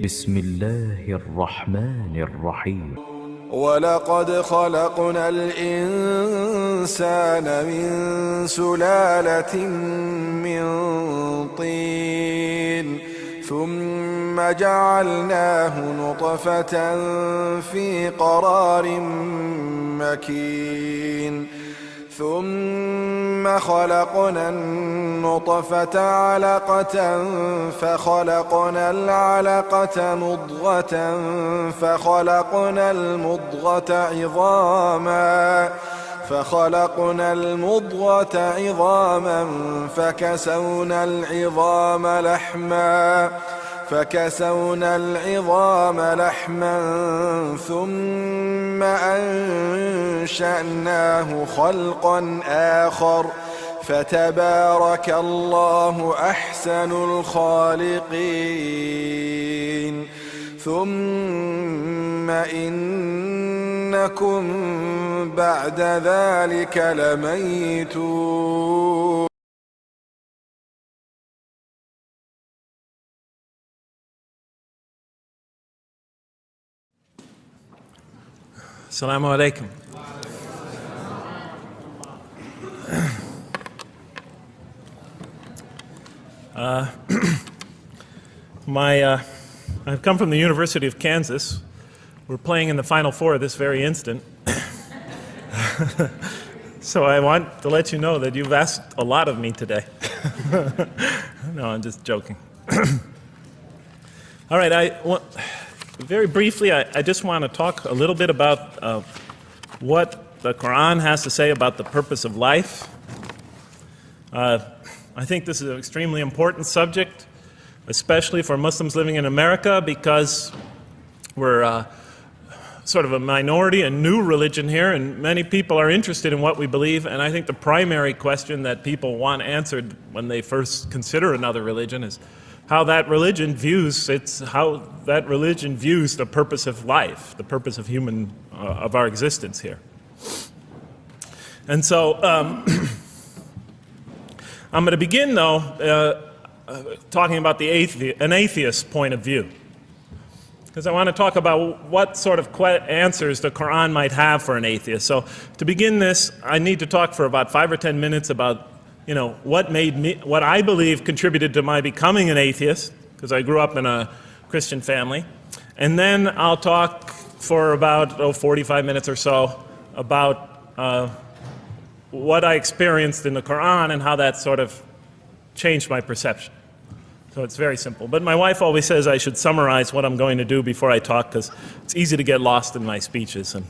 بسم الله الرحمن الرحيم. ولقد خلقنا الإنسان من سلالة من طين ثم جعلناه نطفة في قرار مكين ثم خلقنا النطفة علقة فخلقنا العلقة مضغة فخلقنا المضغة عظاما فكسونا العظام لحما ثم أنشأناه خلقا آخر فتبارك الله أحسن الخالقين ثم إنكم بعد ذلك لميتون. Assalamu alaikum. I've come from the University of Kansas. We're playing in the Final Four this very instant. So I want to let you know that you've asked a lot of me today. No, I'm just joking. All right, very briefly, I just want to talk a little bit about what the Qur'an has to say about the purpose of life. I think this is an extremely important subject, especially for Muslims living in America, because we're sort of a minority, a new religion here, and many people are interested in what we believe. And I think the primary question that people want answered when they first consider another religion is how that religion views the purpose of life, the purpose of of our existence here. And so I'm going to begin, though, talking about an atheist point of view, because I want to talk about what sort of answers the Qur'an might have for an atheist. So to begin this, I need to talk for about 5 or 10 minutes about what I believe contributed to my becoming an atheist, because I grew up in a Christian family. And then I'll talk for about 45 minutes or so about what I experienced in the Qur'an and how that sort of changed my perception. So it's very simple. But my wife always says I should summarize what I'm going to do before I talk, because it's easy to get lost in my speeches. And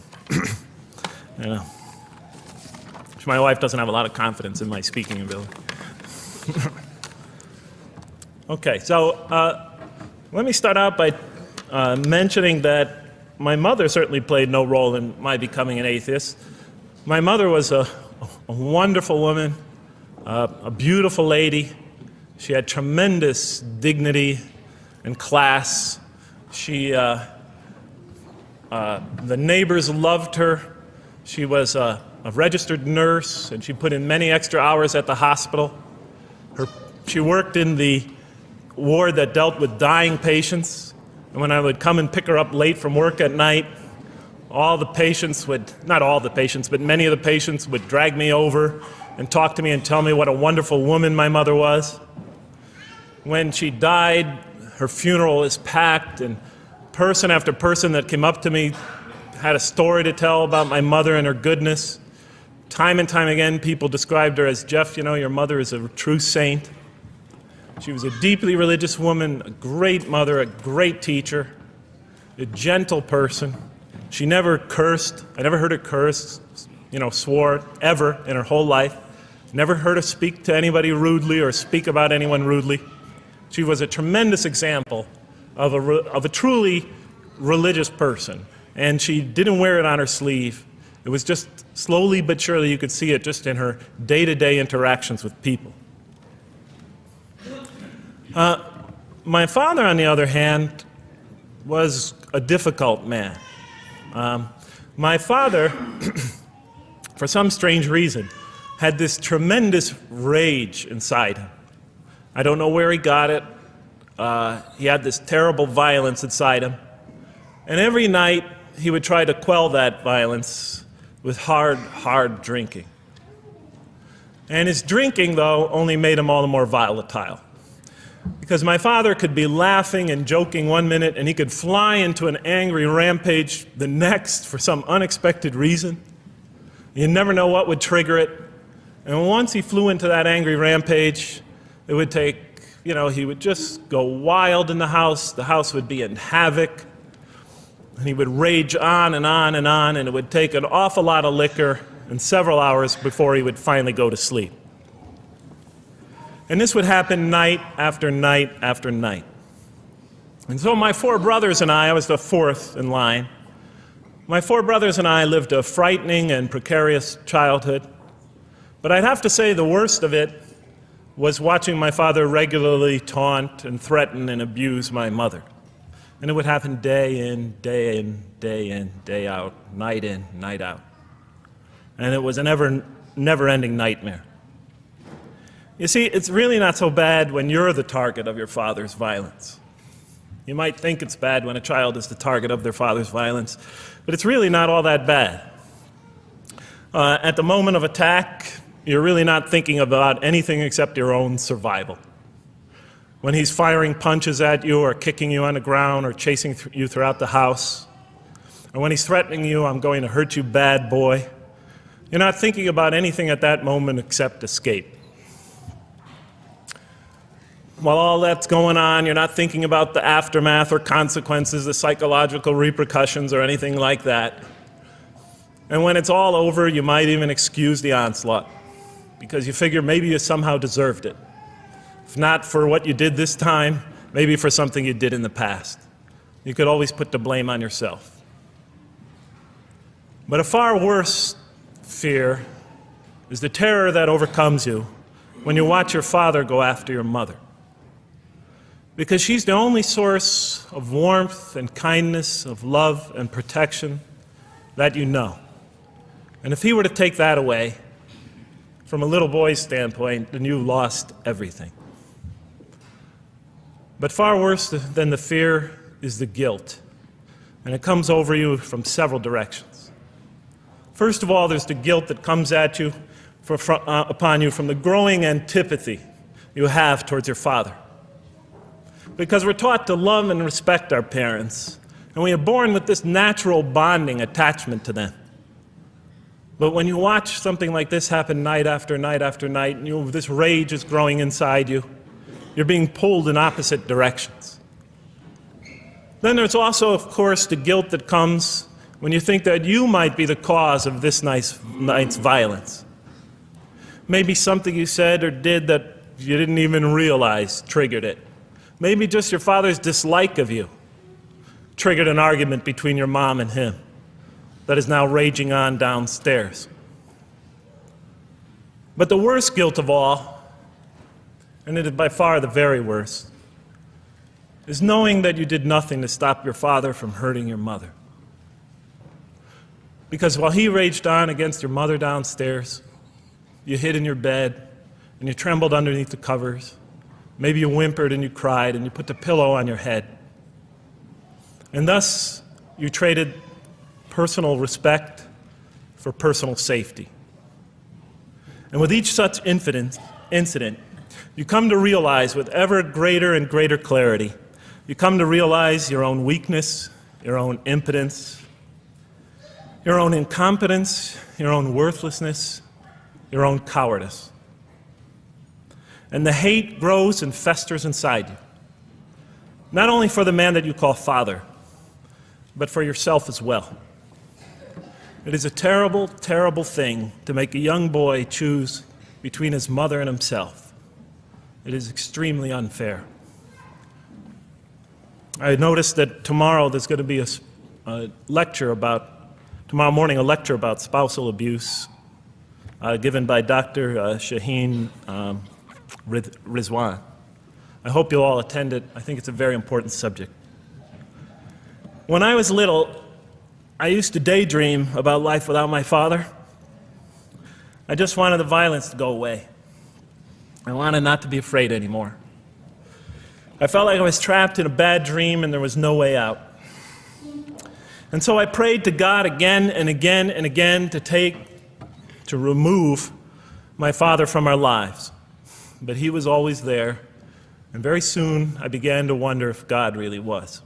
my wife doesn't have a lot of confidence in my speaking ability. Okay, so let me start out by mentioning that my mother certainly played no role in my becoming an atheist. My mother was a wonderful woman, a beautiful lady. She had tremendous dignity and class. The neighbors loved her. She was a registered nurse, and she put in many extra hours at the hospital. She worked in the ward that dealt with dying patients, and when I would come and pick her up late from work at night, not all the patients, but many of the patients would drag me over and talk to me and tell me what a wonderful woman my mother was. When she died, her funeral was packed, and person after person that came up to me had a story to tell about my mother and her goodness. Time and time again, people described her as, "Jeff, your mother is a true saint." She was a deeply religious woman, a great mother, a great teacher, a gentle person. She never cursed. I never heard her curse, swore, ever in her whole life. Never heard her speak to anybody rudely or speak about anyone rudely. She was a tremendous example of a truly religious person. And she didn't wear it on her sleeve. It was just slowly but surely you could see it just in her day-to-day interactions with people. My father, on the other hand, was a difficult man. My father, for some strange reason, had this tremendous rage inside him. I don't know where he got it. he had this terrible violence inside him. And every night he would try to quell that violence with hard drinking. And his drinking, though, only made him all the more volatile. Because my father could be laughing and joking one minute, and he could fly into an angry rampage the next for some unexpected reason. You never know what would trigger it. And once he flew into that angry rampage, it would take, he would just go wild in the house would be in havoc, and he would rage on and on and on, and it would take an awful lot of liquor and several hours before he would finally go to sleep. And this would happen night after night after night. And so my four brothers and I was the fourth in line. My four brothers and I lived a frightening and precarious childhood. But I'd have to say the worst of it was watching my father regularly taunt and threaten and abuse my mother. And it would happen day in, day in, day in, day out, night in, night out. And it was a never-ending nightmare. You see, it's really not so bad when you're the target of your father's violence. You might think it's bad when a child is the target of their father's violence, but it's really not all that bad. At the moment of attack, you're really not thinking about anything except your own survival. When he's firing punches at you or kicking you on the ground or chasing you throughout the house, or when he's threatening you, "I'm going to hurt you, bad boy," you're not thinking about anything at that moment except escape. While all that's going on, you're not thinking about the aftermath or consequences, the psychological repercussions or anything like that. And when it's all over, you might even excuse the onslaught because you figure maybe you somehow deserved it. If not for what you did this time, maybe for something you did in the past. You could always put the blame on yourself. But a far worse fear is the terror that overcomes you when you watch your father go after your mother. Because she's the only source of warmth and kindness, of love and protection that you know. And if he were to take that away, from a little boy's standpoint, then you've lost everything. But far worse than the fear is the guilt. And it comes over you from several directions. First of all, there's the guilt that comes at you upon you from the growing antipathy you have towards your father. Because we're taught to love and respect our parents, and we are born with this natural bonding attachment to them. But when you watch something like this happen night after night after night, and this rage is growing inside you, you're being pulled in opposite directions. Then there's also, of course, the guilt that comes when you think that you might be the cause of this night's violence. Maybe something you said or did that you didn't even realize triggered it. Maybe just your father's dislike of you triggered an argument between your mom and him that is now raging on downstairs. But the worst guilt of all, and it is by far the very worst, is knowing that you did nothing to stop your father from hurting your mother. Because while he raged on against your mother downstairs, you hid in your bed and you trembled underneath the covers. Maybe you whimpered and you cried and you put the pillow on your head. And thus, you traded personal respect for personal safety. And with each such incident, you come to realize with ever greater and greater clarity, you come to realize your own weakness, your own impotence, your own incompetence, your own worthlessness, your own cowardice. And the hate grows and festers inside you, not only for the man that you call father, but for yourself as well. It is a terrible, terrible thing to make a young boy choose between his mother and himself. It is extremely unfair. I noticed that tomorrow there's going to be tomorrow morning a lecture about spousal abuse given by Dr. Shaheen Rizwan. I hope you'll all attend it. I think it's a very important subject. When I was little, I used to daydream about life without my father. I just wanted the violence to go away. I wanted not to be afraid anymore. I felt like I was trapped in a bad dream and there was no way out. And so I prayed to God again and again and again to remove my father from our lives. But he was always there, and very soon I began to wonder if God really was.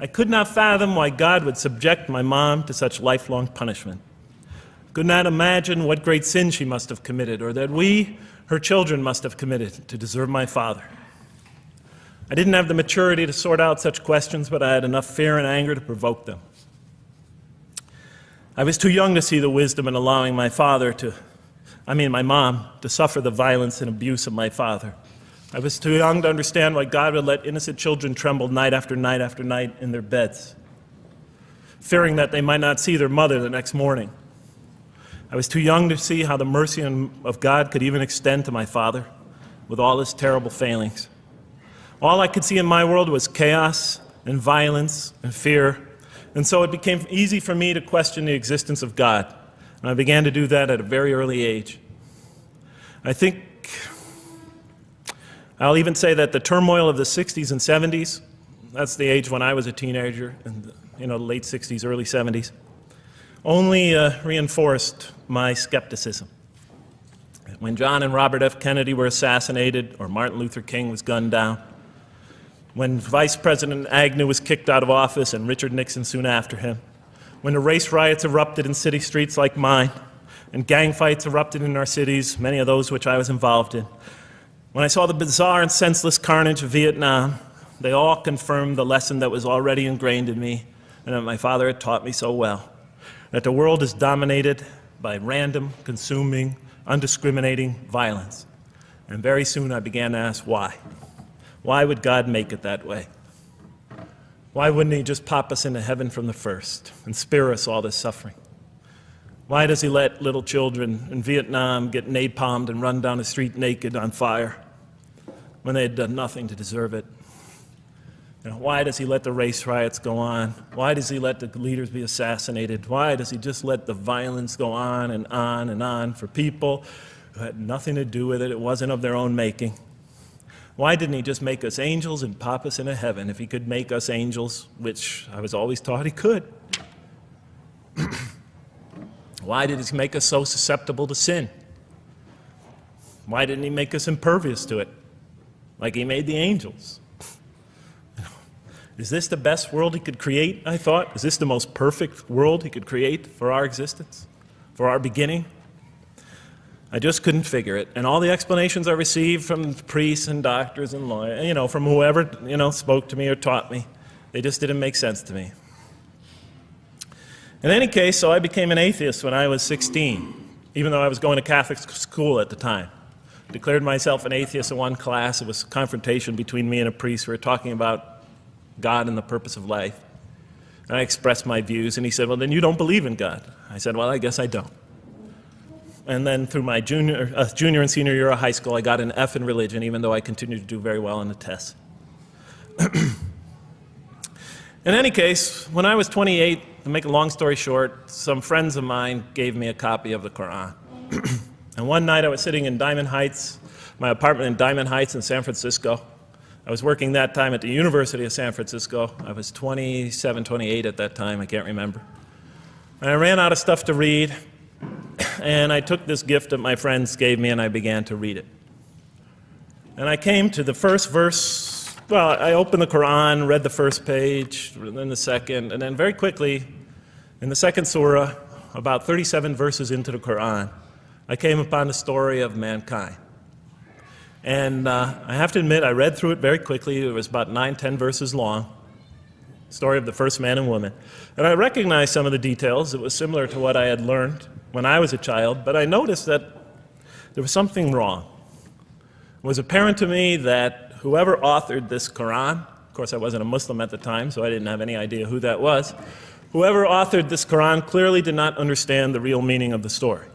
I could not fathom why God would subject my mom to such lifelong punishment. Could not imagine what great sin she must have committed, or that we, her children, must have committed to deserve my father. I didn't have the maturity to sort out such questions, but I had enough fear and anger to provoke them. I was too young to see the wisdom in allowing my mom, to suffer the violence and abuse of my father. I was too young to understand why God would let innocent children tremble night after night after night in their beds, fearing that they might not see their mother the next morning. I was too young to see how the mercy of God could even extend to my father with all his terrible failings. All I could see in my world was chaos and violence and fear, and so it became easy for me to question the existence of God, and I began to do that at a very early age. I think I'll even say that the turmoil of the 60s and 70s, that's the age when I was a teenager, in the late 60s, early 70s, only reinforced my skepticism. When John and Robert F. Kennedy were assassinated, or Martin Luther King was gunned down, when Vice President Agnew was kicked out of office and Richard Nixon soon after him, when the race riots erupted in city streets like mine, and gang fights erupted in our cities, many of those which I was involved in, when I saw the bizarre and senseless carnage of Vietnam, they all confirmed the lesson that was already ingrained in me and that my father had taught me so well, that the world is dominated by random, consuming, undiscriminating violence. And very soon I began to ask why. Why would God make it that way? Why wouldn't he just pop us into heaven from the first and spare us all this suffering? Why does he let little children in Vietnam get napalmed and run down the street naked on fire when they had done nothing to deserve it? Why does he let the race riots go on? Why does he let the leaders be assassinated? Why does he just let the violence go on and on and on for people who had nothing to do with it? It wasn't of their own making. Why didn't he just make us angels and pop us into heaven if he could make us angels, which I was always taught he could? Why did he make us so susceptible to sin? Why didn't he make us impervious to it, like he made the angels? Is this the best world he could create, I thought? Is this the most perfect world he could create for our existence, for our beginning? I just couldn't figure it. And all the explanations I received from priests and doctors and lawyers, from whoever, spoke to me or taught me, they just didn't make sense to me. In any case, so I became an atheist when I was 16, even though I was going to Catholic school at the time. Declared myself an atheist in one class. It was a confrontation between me and a priest. We were talking about God and the purpose of life. And I expressed my views, and he said, well, then you don't believe in God. I said, well, I guess I don't. And then through my junior and senior year of high school, I got an F in religion, even though I continued to do very well on the tests. In any case, when I was 28, to make a long story short, some friends of mine gave me a copy of the Qur'an. And one night I was sitting in Diamond Heights, my apartment in Diamond Heights in San Francisco. I was working that time at the University of San Francisco. I was 27, 28 at that time, I can't remember. And I ran out of stuff to read, and I took this gift that my friends gave me and I began to read it. And I came to the first verse. Well, I opened the Qur'an, read the first page, then the second, and then very quickly, in the second surah, about 37 verses into the Qur'an, I came upon the story of mankind. And I have to admit, I read through it very quickly. It was about 9, 10 verses long, story of the first man and woman. And I recognized some of the details. It was similar to what I had learned when I was a child, but I noticed that there was something wrong. It was apparent to me that whoever authored this Qur'an, of course I wasn't a Muslim at the time, so I didn't have any idea who that was, whoever authored this Qur'an clearly did not understand the real meaning of the story,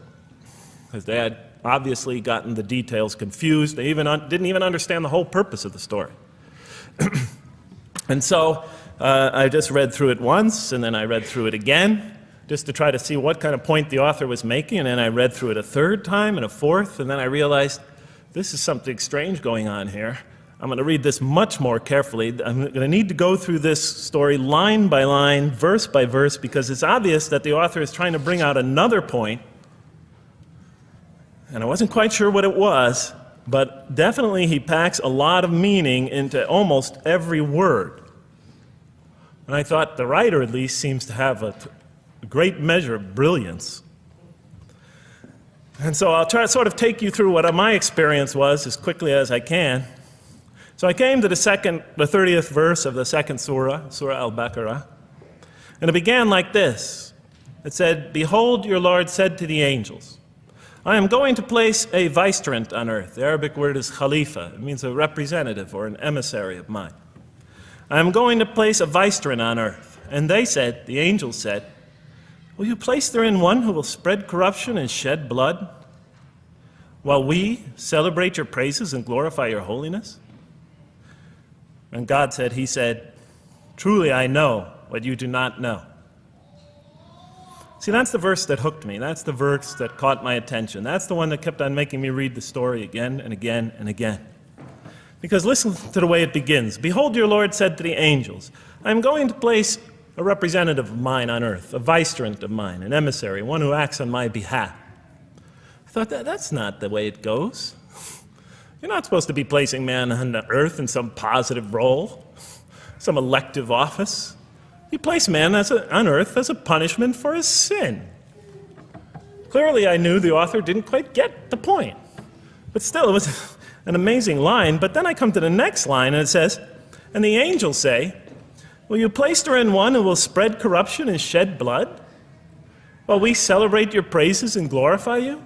because they had obviously gotten the details confused. They didn't even understand the whole purpose of the story. And so I just read through it once, and then I read through it again, just to try to see what kind of point the author was making, and then I read through it a third time and a fourth, and then I realized this is something strange going on here. I'm going to read this much more carefully. I'm going to need to go through this story line by line, verse by verse, because it's obvious that the author is trying to bring out another point. And I wasn't quite sure what it was, but definitely he packs a lot of meaning into almost every word. And I thought the writer, at least, seems to have a great measure of brilliance. And so I'll try to sort of take you through what my experience was as quickly as I can. So I came to the 30th verse of the second surah, Surah Al-Baqarah, and it began like this. It said, "Behold, your Lord said to the angels, I am going to place a vicegerent on earth." The Arabic word is khalifa. It means a representative or an emissary of mine. "I am going to place a vicegerent on earth." And they said, the angels said, "Will you place therein one who will spread corruption and shed blood, while we celebrate your praises and glorify your holiness?" And God said, he said, "Truly I know what you do not know." See, that's the verse that hooked me. That's the verse that caught my attention. That's the one that kept on making me read the story again and again and again. Because listen to the way it begins. "Behold, your Lord said to the angels, I am going to place a representative of mine on earth, a vicegerent of mine, an emissary, one who acts on my behalf." I thought, that's not the way it goes. You're not supposed to be placing man on the earth in some positive role, some elective office. You place man on earth as a punishment for his sin. Clearly, I knew the author didn't quite get the point. But still, it was an amazing line. But then I come to the next line, and it says, "And the angels say, will you place therein one who will spread corruption and shed blood, while we celebrate your praises and glorify you?"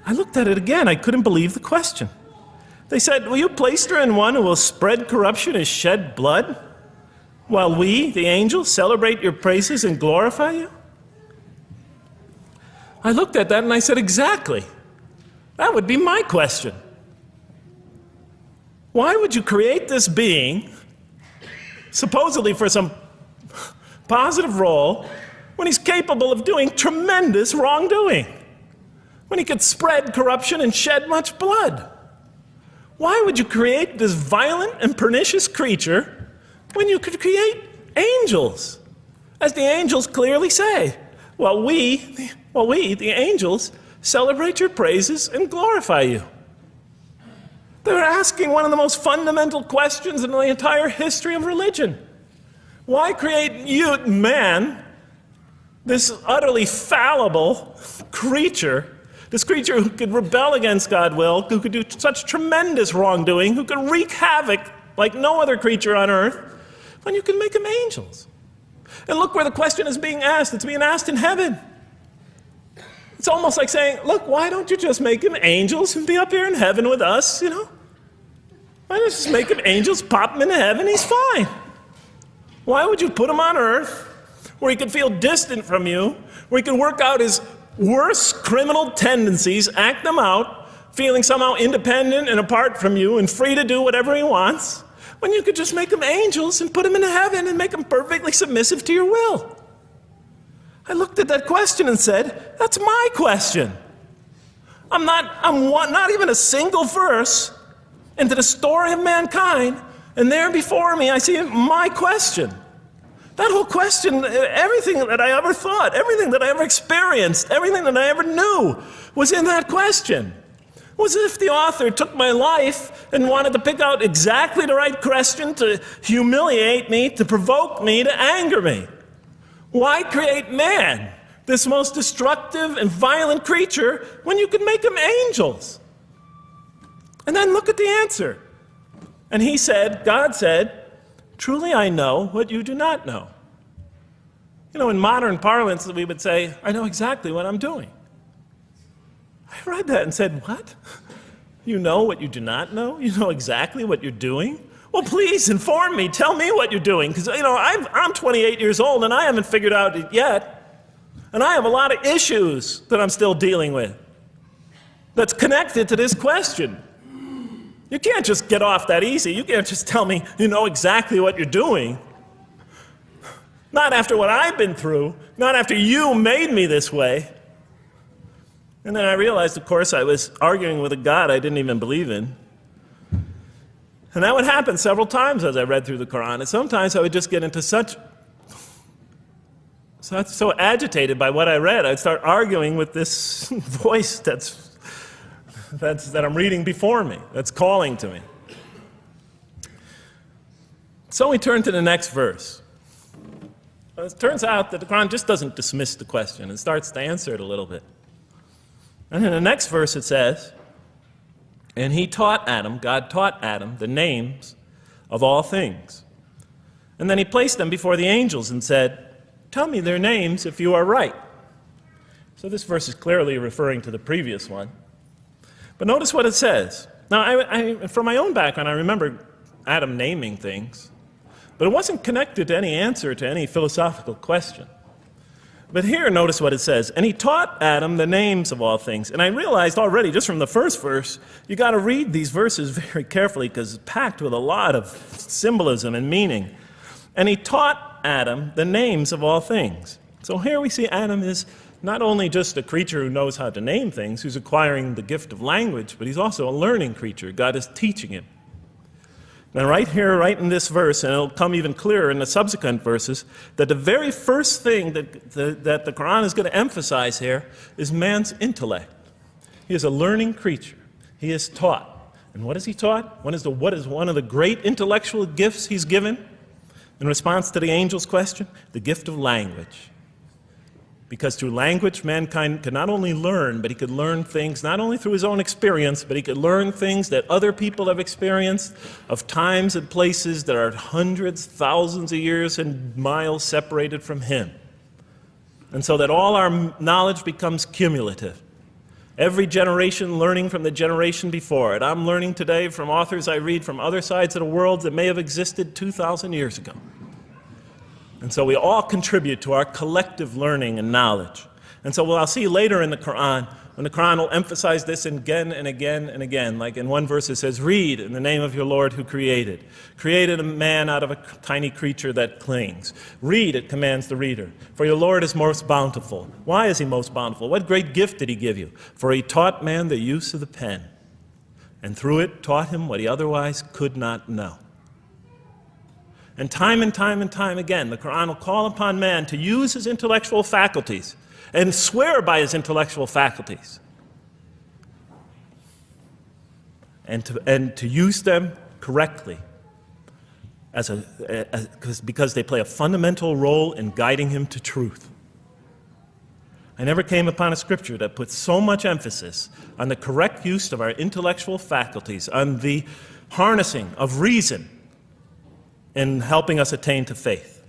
I looked at it again. I couldn't believe the question. They said, "Will you place therein one who will spread corruption and shed blood, while we, the angels, celebrate your praises and glorify you?" I looked at that and I said, exactly. That would be my question. Why would you create this being, supposedly for some positive role, when he's capable of doing tremendous wrongdoing? When he could spread corruption and shed much blood? Why would you create this violent and pernicious creature when you could create angels? As the angels clearly say, while we, the angels, celebrate your praises and glorify you. They're asking one of the most fundamental questions in the entire history of religion. Why create you, man, this utterly fallible creature, this creature who could rebel against God's will, who could do such tremendous wrongdoing, who could wreak havoc like no other creature on earth, when you can make them angels? And look where the question is being asked. It's being asked in heaven. It's almost like saying, look, why don't you just make them angels and be up here in heaven with us, you know? Why don't you just make them angels, pop them into heaven, he's fine. Why would you put him on earth where he could feel distant from you, where he could work out his worst criminal tendencies, act them out, feeling somehow independent and apart from you and free to do whatever he wants, when you could just make them angels and put them into heaven and make them perfectly submissive to your will? I looked at that question and said, that's my question. I'm not even a single verse into the story of mankind, and there before me I see my question. That whole question, everything that I ever thought, everything that I ever experienced, everything that I ever knew was in that question. It was as if the author took my life and wanted to pick out exactly the right question to humiliate me, to provoke me, to anger me. Why create man, this most destructive and violent creature, when you could make them angels? And then look at the answer. And he said, God said, truly I know what you do not know. You know, in modern parlance, we would say, I know exactly what I'm doing. I read that and said, what? You know what you do not know? You know exactly what you're doing? Well, please inform me. Tell me what you're doing. Because, you know, I'm 28 years old and I haven't figured out it yet. And I have a lot of issues that I'm still dealing with that's connected to this question. You can't just get off that easy. You can't just tell me you know exactly what you're doing. Not after what I've been through. Not after you made me this way. And then I realized, of course, I was arguing with a God I didn't even believe in. And that would happen several times as I read through the Qur'an. And sometimes I would just get into so agitated by what I read, I'd start arguing with this voice that I'm reading before me, that's calling to me. So we turn to the next verse. It turns out that the Qur'an just doesn't dismiss the question. It starts to answer it a little bit. And in the next verse it says, and he taught Adam, God taught Adam, the names of all things. And then he placed them before the angels and said, tell me their names if you are right. So this verse is clearly referring to the previous one. But notice what it says. Now, from my own background, I remember Adam naming things, but it wasn't connected to any answer to any philosophical question. But here, notice what it says. And he taught Adam the names of all things. And I realized already, just from the first verse, you got to read these verses very carefully because it's packed with a lot of symbolism and meaning. And he taught Adam the names of all things. So here we see Adam is not only just a creature who knows how to name things, who's acquiring the gift of language, but he's also a learning creature. God is teaching him. Now right here, right in this verse, and it'll come even clearer in the subsequent verses, that the very first thing that the Qur'an is going to emphasize here is man's intellect. He is a learning creature. He is taught. And what is he taught? What is one of the great intellectual gifts he's given? In response to the angel's question, the gift of language. Because through language, mankind could not only learn, but he could learn things not only through his own experience, but he could learn things that other people have experienced of times and places that are hundreds, thousands of years and miles separated from him. And so that all our knowledge becomes cumulative. Every generation learning from the generation before it. I'm learning today from authors I read from other sides of the world that may have existed 2,000 years ago. And so we all contribute to our collective learning and knowledge. And so what I'll see later in the Qur'an, when the Qur'an will emphasize this again and again and again. Like in one verse it says, read in the name of your Lord who created. Created a man out of a tiny creature that clings. Read, it commands the reader. For your Lord is most bountiful. Why is he most bountiful? What great gift did he give you? For he taught man the use of the pen. And through it taught him what he otherwise could not know. And time again, the Qur'an will call upon man to use his intellectual faculties and swear by his intellectual faculties. And to use them correctly because they play a fundamental role in guiding him to truth. I never came upon a scripture that puts so much emphasis on the correct use of our intellectual faculties, on the harnessing of reason, in helping us attain to faith.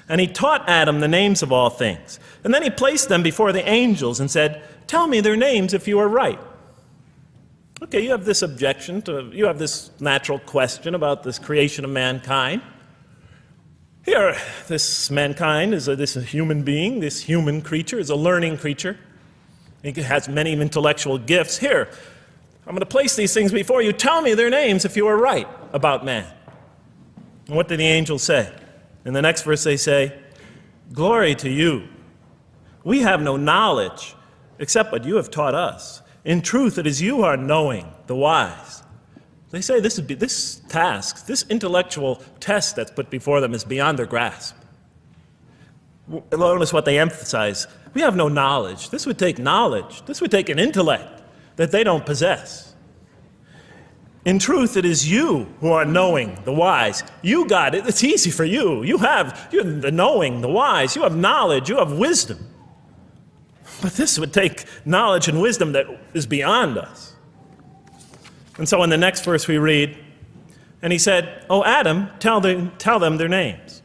And he taught Adam the names of all things. And then he placed them before the angels and said, tell me their names if you are right. Okay, you have this you have this natural question about this creation of mankind. Here, this mankind is this human being, this human creature is a learning creature. He has many intellectual gifts. Here, I'm going to place these things before you. Tell me their names if you are right about man. And what did the angels say? In the next verse they say, glory to you. We have no knowledge except what you have taught us. In truth, it is you who are knowing, the wise. They say this task, this intellectual test that's put before them is beyond their grasp. Notice what they emphasize. We have no knowledge. This would take knowledge. This would take an intellect that they don't possess. In truth, it is you who are knowing, the wise. You got it. It's easy for you. You're the knowing, the wise. You have knowledge. You have wisdom. But this would take knowledge and wisdom that is beyond us. And so in the next verse we read, and he said, "O Adam, tell them their names."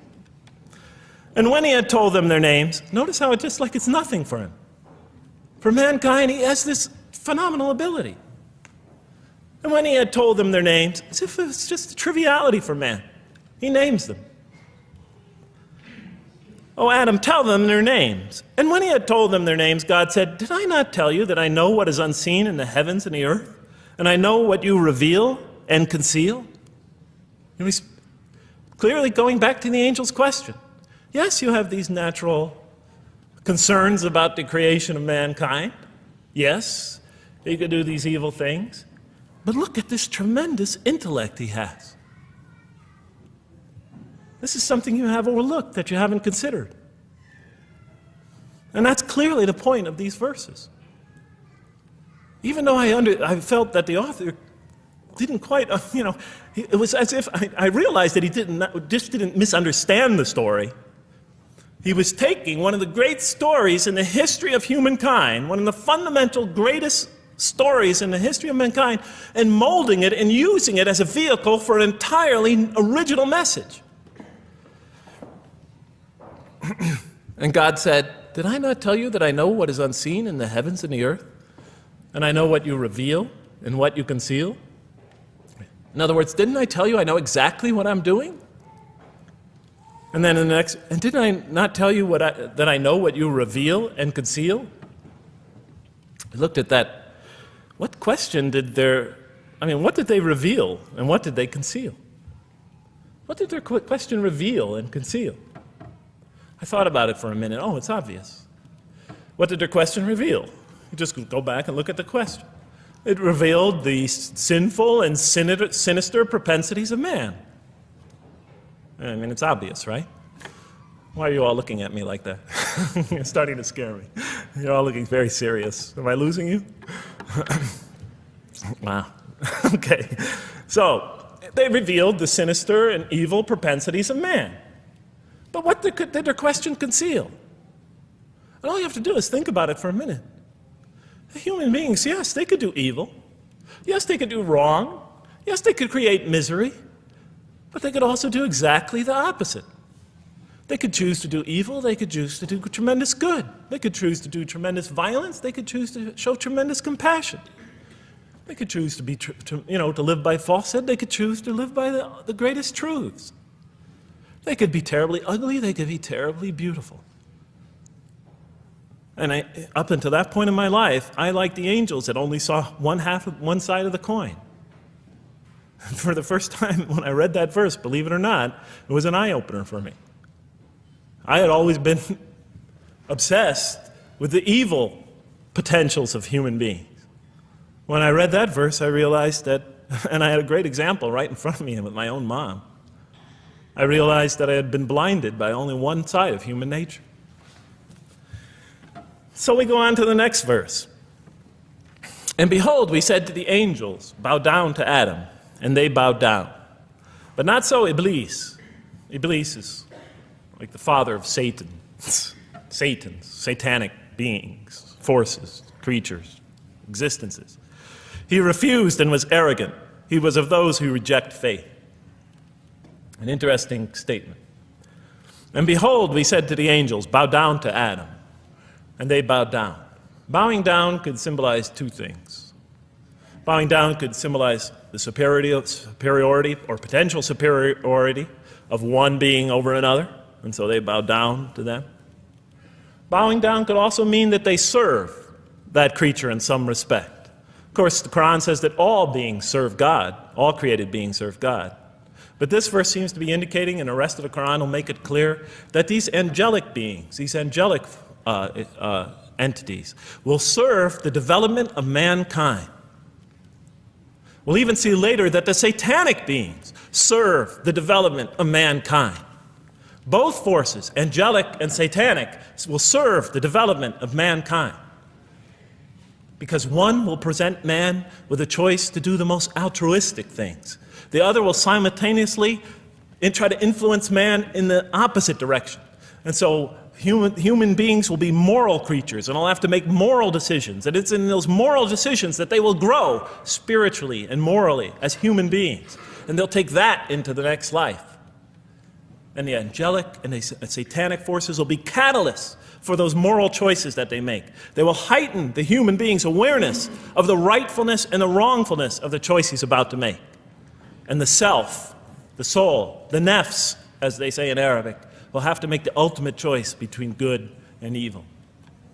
And when he had told them their names, notice how it's just like it's nothing for him. For mankind, he has this phenomenal ability. And when he had told them their names, as if it was just a triviality for man, he names them. "O Adam, tell them their names." And when he had told them their names, God said, "Did I not tell you that I know what is unseen in the heavens and the earth? And I know what you reveal and conceal?" And he's clearly going back to the angel's question. Yes, you have these natural concerns about the creation of mankind. Yes, you could do these evil things. But look at this tremendous intellect he has. This is something you have overlooked, that you haven't considered. And that's clearly the point of these verses. Even though I felt that the author didn't quite, it was as if I realized that he just didn't misunderstand the story. He was taking one of the great stories in the history of humankind, one of the fundamental greatest stories in the history of mankind, and molding it and using it as a vehicle for an entirely original message. And God said, "Did I not tell you that I know what is unseen in the heavens and the earth? And I know what you reveal and what you conceal?" In other words, didn't I tell you I know exactly what I'm doing? And then in the next, and didn't I not tell you that I know what you reveal and conceal? I looked at that. What question what did they reveal and what did they conceal? What did their question reveal and conceal? I thought about it for a minute. Oh, it's obvious. What did their question reveal? You just go back and look at the question. It revealed the sinful and sinister propensities of man. I mean, it's obvious, right? Why are you all looking at me like that? You're starting to scare me. You're all looking very serious. Am I losing you? Wow. Okay. So, they revealed the sinister and evil propensities of man. But what did their question conceal? And all you have to do is think about it for a minute. Human beings, yes, they could do evil. Yes, they could do wrong. Yes, they could create misery. But they could also do exactly the opposite. They could choose to do evil. They could choose to do tremendous good. They could choose to do tremendous violence. They could choose to show tremendous compassion. They could choose to be, to live by falsehood. They could choose to live by the greatest truths. They could be terribly ugly. They could be terribly beautiful. And up until that point in my life, I, like the angels, that only saw one side of the coin. For the first time when I read that verse, believe it or not, it was an eye-opener for me. I had always been obsessed with the evil potentials of human beings. When I read that verse, I realized that, and I had a great example right in front of me with my own mom, I realized that I had been blinded by only one side of human nature. So we go on to the next verse. "And behold, we said to the angels, bow down to Adam, and they bowed down. But not so Iblis." Iblis is like the father of Satan. Satans, satanic beings, forces, creatures, existences. "He refused and was arrogant. He was of those who reject faith." An interesting statement. "And behold, we said to the angels, bow down to Adam. And they bowed down." Bowing down could symbolize two things. Bowing down could symbolize the superiority or potential superiority of one being over another, and so they bowed down to them. Bowing down could also mean that they serve that creature in some respect. Of course, the Qur'an says that all beings serve God, all created beings serve God. But this verse seems to be indicating, and the rest of the Qur'an will make it clear, that these angelic beings, these angelic entities, will serve the development of mankind. We'll even see later that the satanic beings serve the development of mankind. Both forces, angelic and satanic, will serve the development of mankind. Because one will present man with a choice to do the most altruistic things. The other will simultaneously try to influence man in the opposite direction. And so human beings will be moral creatures, and they'll have to make moral decisions. And it's in those moral decisions that they will grow spiritually and morally as human beings. And they'll take that into the next life. And the angelic and the satanic forces will be catalysts for those moral choices that they make. They will heighten the human being's awareness of the rightfulness and the wrongfulness of the choice he's about to make. And the self, the soul, the nafs, as they say in Arabic, will have to make the ultimate choice between good and evil.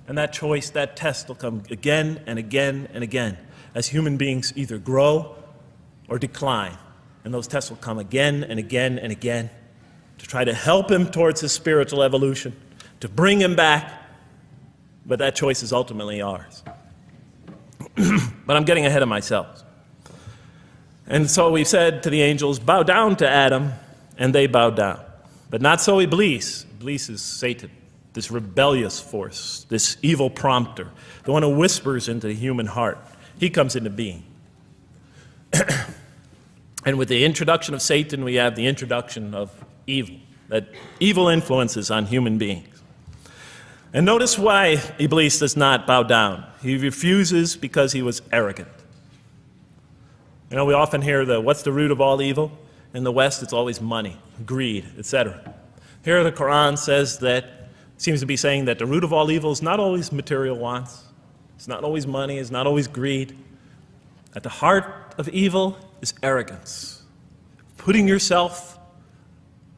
And that choice, that test will come again and again and again as human beings either grow or decline. And those tests will come again and again and again to try to help him towards his spiritual evolution, to bring him back, but that choice is ultimately ours. But I'm getting ahead of myself. And so we said to the angels, bow down to Adam, and they bowed down. But not so Iblis. Iblis is Satan, this rebellious force, this evil prompter, the one who whispers into the human heart. He comes into being. And with the introduction of Satan, we have the introduction of evil, that evil influences on human beings. And notice why Iblis does not bow down. He refuses because he was arrogant. You know, we often hear what's the root of all evil? In the West, it's always money, greed, etc. Here the Qur'an says that, seems to be saying that the root of all evil is not always material wants. It's not always money, it's not always greed. At the heart of evil is arrogance, putting yourself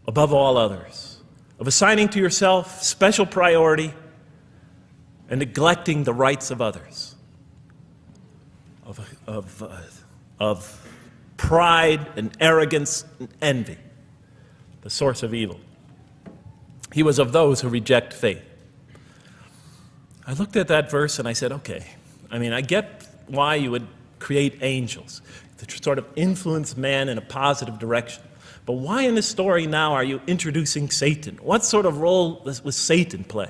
above all others, of assigning to yourself special priority and neglecting the rights of others, of pride and arrogance and envy, the source of evil. He was of those who reject faith. I looked at that verse and I said, okay, I get why you would create angels to sort of influence man in a positive direction. But why in this story now are you introducing Satan? What sort of role was Satan play?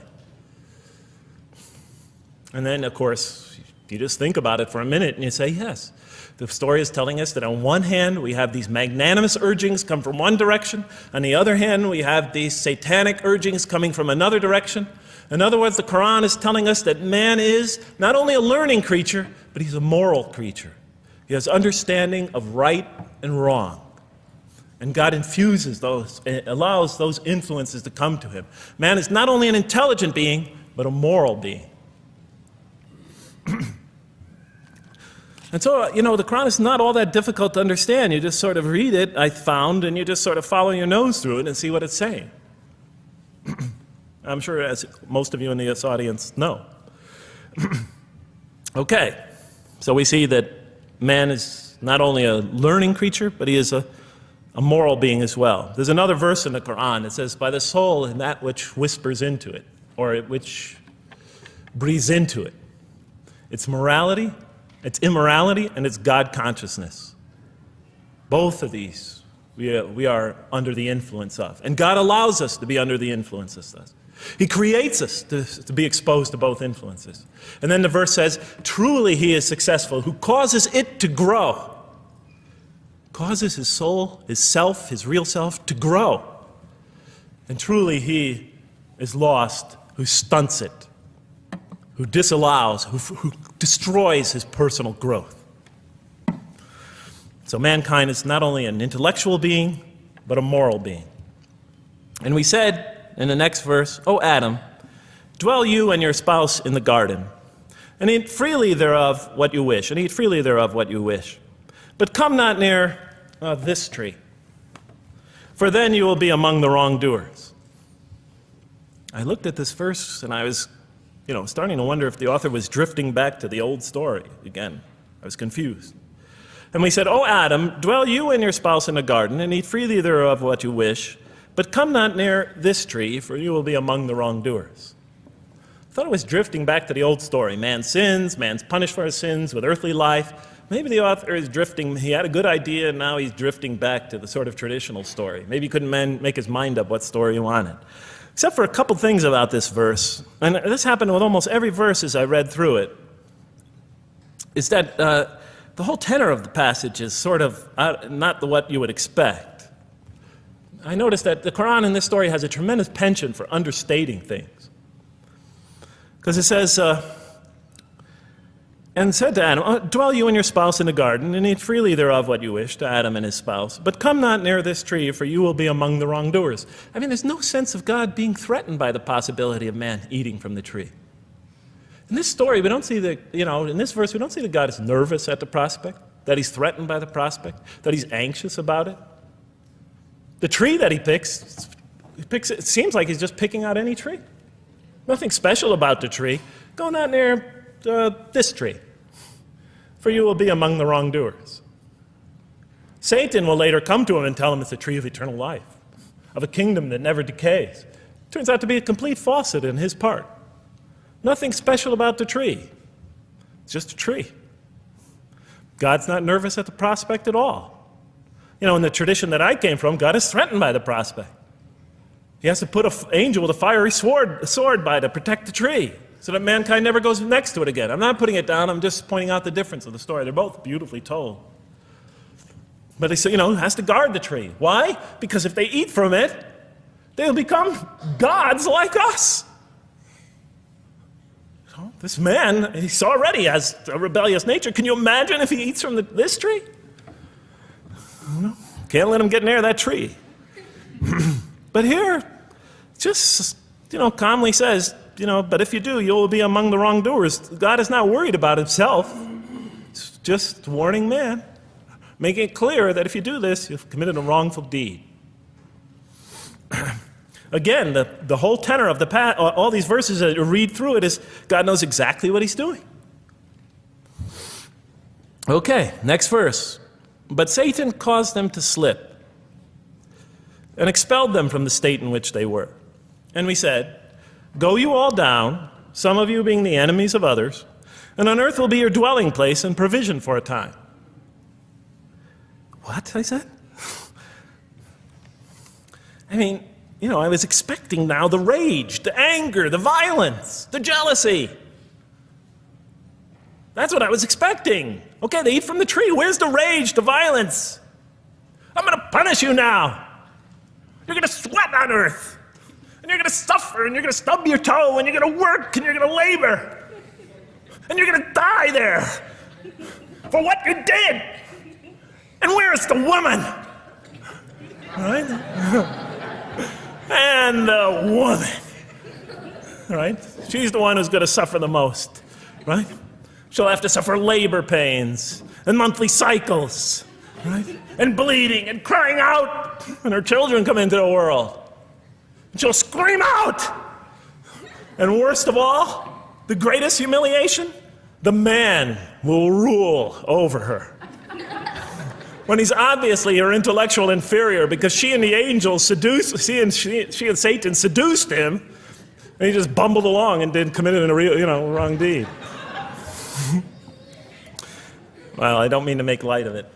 And then, of course, you just think about it for a minute and you say, yes. The story is telling us that on one hand, we have these magnanimous urgings come from one direction. On the other hand, we have these satanic urgings coming from another direction. In other words, the Qur'an is telling us that man is not only a learning creature, but he's a moral creature. He has understanding of right and wrong. And God infuses those, allows those influences to come to him. Man is not only an intelligent being, but a moral being. And so, the Qur'an is not all that difficult to understand. You just sort of read it, I found, and you just sort of follow your nose through it and see what it's saying. I'm sure as most of you in this audience know. Okay, so we see that man is not only a learning creature, but he is a moral being as well. There's another verse in the Qur'an that says, by the soul and that which whispers into it, or which breathes into it. It's morality, it's immorality, and it's God consciousness. Both of these we are under the influence of. And God allows us to be under the influence of this. He creates us to be exposed to both influences. And then the verse says, truly he is successful, who causes it to grow. Causes his soul, his self, his real self to grow. And truly he is lost, who stunts it, who disallows, who destroys his personal growth. So mankind is not only an intellectual being, but a moral being. And we said in the next verse, O Adam, dwell you and your spouse in the garden, and eat freely thereof what you wish, and eat freely thereof what you wish. But come not near this tree, for then you will be among the wrongdoers. I looked at this verse and I was starting to wonder if the author was drifting back to the old story again. I was confused. And we said, O Adam, dwell you and your spouse in the garden, and eat freely thereof what you wish, but come not near this tree, for you will be among the wrongdoers. I thought it was drifting back to the old story. Man sins, man's punished for his sins with earthly life. Maybe the author is drifting, he had a good idea, and now he's drifting back to the sort of traditional story. Maybe he couldn't make his mind up what story he wanted. Except for a couple things about this verse, and this happened with almost every verse as I read through it, is that the whole tenor of the passage is sort of not what you would expect. I noticed that the Qur'an in this story has a tremendous penchant for understating things. Because it says, and said to Adam, dwell you and your spouse in the garden, and eat freely thereof what you wish, to Adam and his spouse. But come not near this tree, for you will be among the wrongdoers. There's no sense of God being threatened by the possibility of man eating from the tree. In this story, we don't see in this verse, we don't see that God is nervous at the prospect, that he's threatened by the prospect, that he's anxious about it. The tree that he picks, it seems like he's just picking out any tree. Nothing special about the tree. Go not near this tree, for you will be among the wrongdoers. Satan will later come to him and tell him it's a tree of eternal life, of a kingdom that never decays. Turns out to be a complete falsehood in his part. Nothing special about the tree. It's just a tree. God's not nervous at the prospect at all. You know, in the tradition that I came from, God is threatened by the prospect. He has to put an angel with a fiery sword by to protect the tree so that mankind never goes next to it again. I'm not putting it down, I'm just pointing out the difference of the story. They're both beautifully told. But he said, you know, has to guard the tree. Why? Because if they eat from it, they'll become gods like us. So this man, he's already has a rebellious nature. Can you imagine if he eats from this tree? Can't let him get near that tree. But here, just, you know, calmly says, you know, but if you do, you'll be among the wrongdoers. God is not worried about himself. It's just warning man, making it clear that if you do this, you've committed a wrongful deed. Again, the whole tenor of all these verses that you read through it is God knows exactly what he's doing. Okay, next verse. But Satan caused them to slip and expelled them from the state in which they were. And we said, go you all down, some of you being the enemies of others, and on earth will be your dwelling place and provision for a time. What? I said? I mean, you know, I was expecting now the rage, the anger, the violence, the jealousy. That's what I was expecting. Okay, they eat from the tree. Where's the rage, the violence? I'm going to punish you now. You're going to sweat on earth. And you're going to suffer, and you're going to stub your toe, and you're going to work, and you're going to labor. And you're going to die there for what you did. And where is the woman? All right? And the woman. All right? She's the one who's going to suffer the most. Right? She'll have to suffer labor pains and monthly cycles. Right? And bleeding and crying out when her children come into the world. And she'll scream out. And worst of all, the greatest humiliation, the man will rule over her. When he's obviously her intellectual inferior because she and the angels she and Satan seduced him, and he just bumbled along and committed a real, wrong deed. Well, I don't mean to make light of it.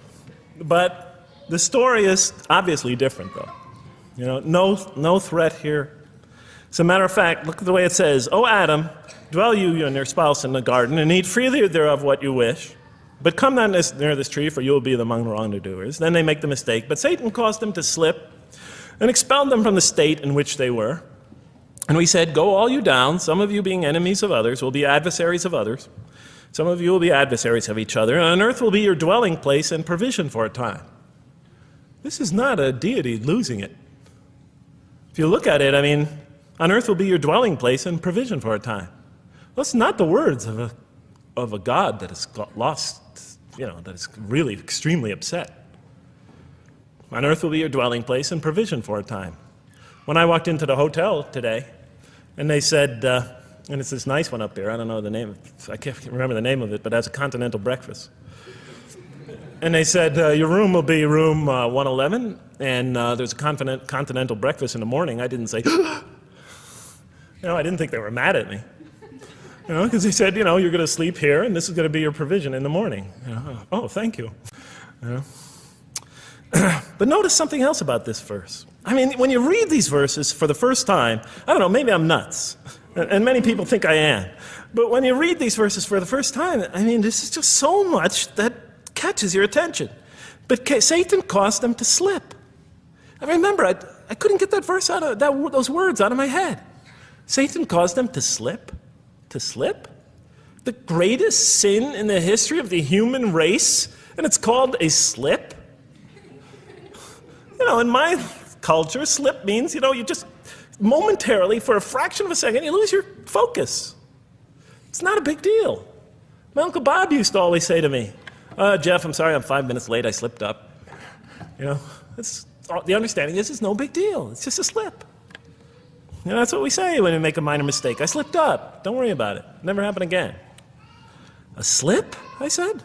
But the story is obviously different, though. No threat here. As a matter of fact, look at the way it says, O Adam, dwell you and your spouse in the garden, and eat freely thereof what you wish. But come not near this tree, for you will be among the wrongdoers. Then they make the mistake. But Satan caused them to slip and expelled them from the state in which they were. And we said, go all you down, some of you being enemies of others, will be adversaries of others. Some of you will be adversaries of each other, and on earth will be your dwelling place and provision for a time. This is not a deity losing it. If you look at it, I mean, on earth will be your dwelling place and provision for a time. Well, it's not the words of a God that has got lost, that is really extremely upset. On earth will be your dwelling place and provision for a time. When I walked into the hotel today, and they said, and it's this nice one up there, I don't know the name, I can't remember the name of it, but it has a continental breakfast. And they said, your room will be room 111, and there's a continental breakfast in the morning. I didn't say, I didn't think they were mad at me. Because they said, you're going to sleep here, and this is going to be your provision in the morning. Oh, thank you. But notice something else about this verse. I mean, when you read these verses for the first time, I don't know, maybe I'm nuts. And many people think I am. But when you read these verses for the first time, I mean, this is just so much that catches your attention. But Satan caused them to slip. I remember, I couldn't get that verse those words out of my head. Satan caused them to slip. To slip? The greatest sin in the history of the human race, and it's called a slip? In my culture, slip means, you just momentarily, for a fraction of a second, you lose your focus. It's not a big deal. My Uncle Bob used to always say to me, Jeff, I'm sorry I'm 5 minutes late, I slipped up. The understanding is it's no big deal. It's just a slip. That's what we say when we make a minor mistake. I slipped up. Don't worry about it. Never happen again. A slip, I said?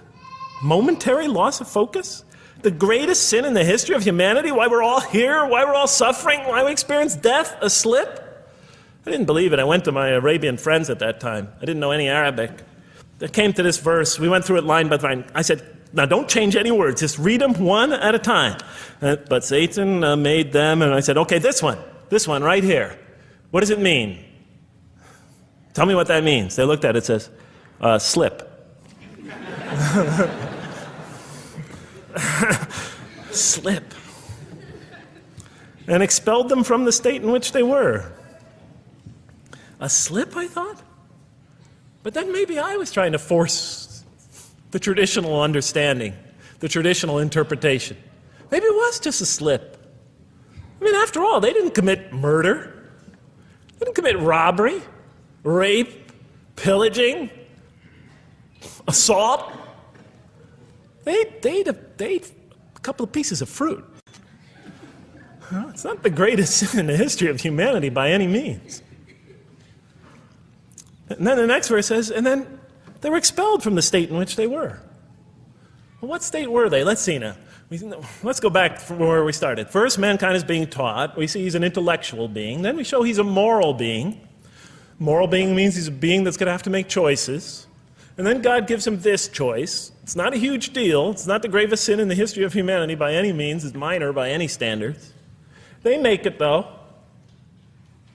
Momentary loss of focus? The greatest sin in the history of humanity? Why we're all here? Why we're all suffering? Why we experience death? A slip? I didn't believe it. I went to my Arabian friends at that time. I didn't know any Arabic. They came to this verse. We went through it line by line. I said, Now don't change any words, just read them one at a time. But Satan made them, and I said, okay, this one right here. What does it mean? Tell me what that means. They looked at it, it says, slip. Slip. And expelled them from the state in which they were. A slip, I thought? But then maybe I was trying to force the traditional understanding, the traditional interpretation. Maybe it was just a slip. I mean, after all, they didn't commit murder. They didn't commit robbery, rape, pillaging, assault. They ate a couple of pieces of fruit. It's not the greatest sin in the history of humanity by any means. And then the next verse says, and then they were expelled from the state in which they were. Well, what state were they? Let's see now. Let's go back from where we started. First, mankind is being taught. We see he's an intellectual being. Then we show he's a moral being. Moral being means he's a being that's going to have to make choices. And then God gives him this choice. It's not a huge deal. It's not the gravest sin in the history of humanity by any means. It's minor by any standards. They make it, though.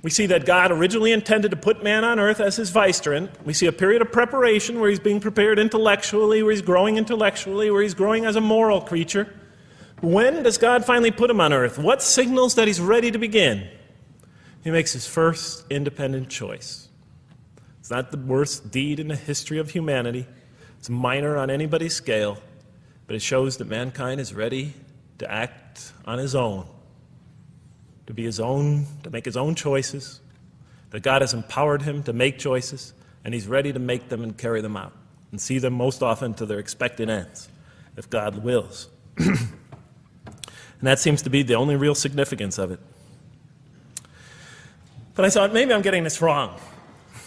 We see that God originally intended to put man on earth as his vicegerent. We see a period of preparation where he's being prepared intellectually, where he's growing intellectually, where he's growing as a moral creature. When does God finally put him on earth? What signals that he's ready to begin? He makes his first independent choice. It's not the worst deed in the history of humanity. It's minor on anybody's scale, but it shows that mankind is ready to act on his own, to be his own, to make his own choices, that God has empowered him to make choices, and he's ready to make them and carry them out, and see them most often to their expected ends, if God wills. And that seems to be the only real significance of it. But I thought, maybe I'm getting this wrong.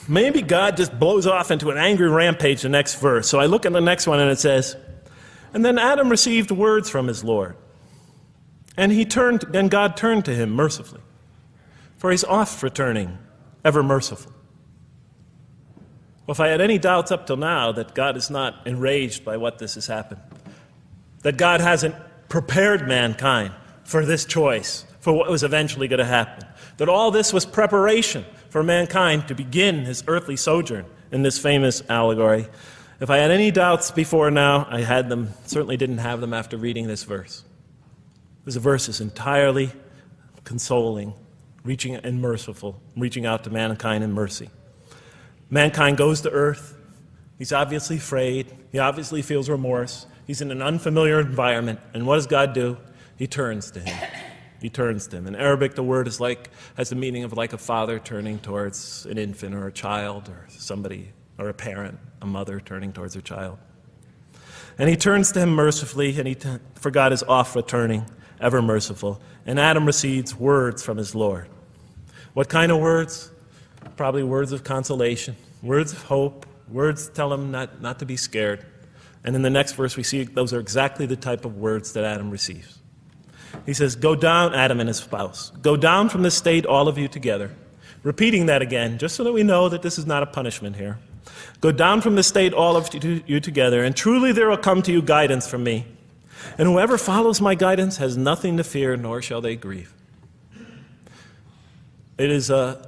Maybe God just blows off into an angry rampage the next verse. So I look at the next one and it says, and then Adam received words from his Lord. And God turned to him mercifully, for he's oft returning, ever merciful. Well, if I had any doubts up till now that God is not enraged by what this has happened, that God hasn't prepared mankind for this choice, for what was eventually going to happen, that all this was preparation for mankind to begin his earthly sojourn in this famous allegory. If I had any doubts before now, I had them, certainly didn't have them after reading this verse. This verse is entirely consoling, reaching and merciful, reaching out to mankind in mercy. Mankind goes to earth. He's obviously afraid. He obviously feels remorse. He's in an unfamiliar environment. And what does God do? He turns to him. He turns to him. In Arabic, the word has the meaning of like a father turning towards an infant or a child or somebody, or a parent, a mother turning towards her child. And he turns to him mercifully, and for God is oft returning, ever merciful. And Adam receives words from his Lord. What kind of words? Probably words of consolation, words of hope, words tell him not to be scared. And in the next verse we see those are exactly the type of words that Adam receives. He says, go down, Adam and his spouse. Go down from this state, all of you together. Repeating that again, just so that we know that this is not a punishment here. Go down from this state, all of you together, and truly there will come to you guidance from me. And whoever follows my guidance has nothing to fear, nor shall they grieve. It is an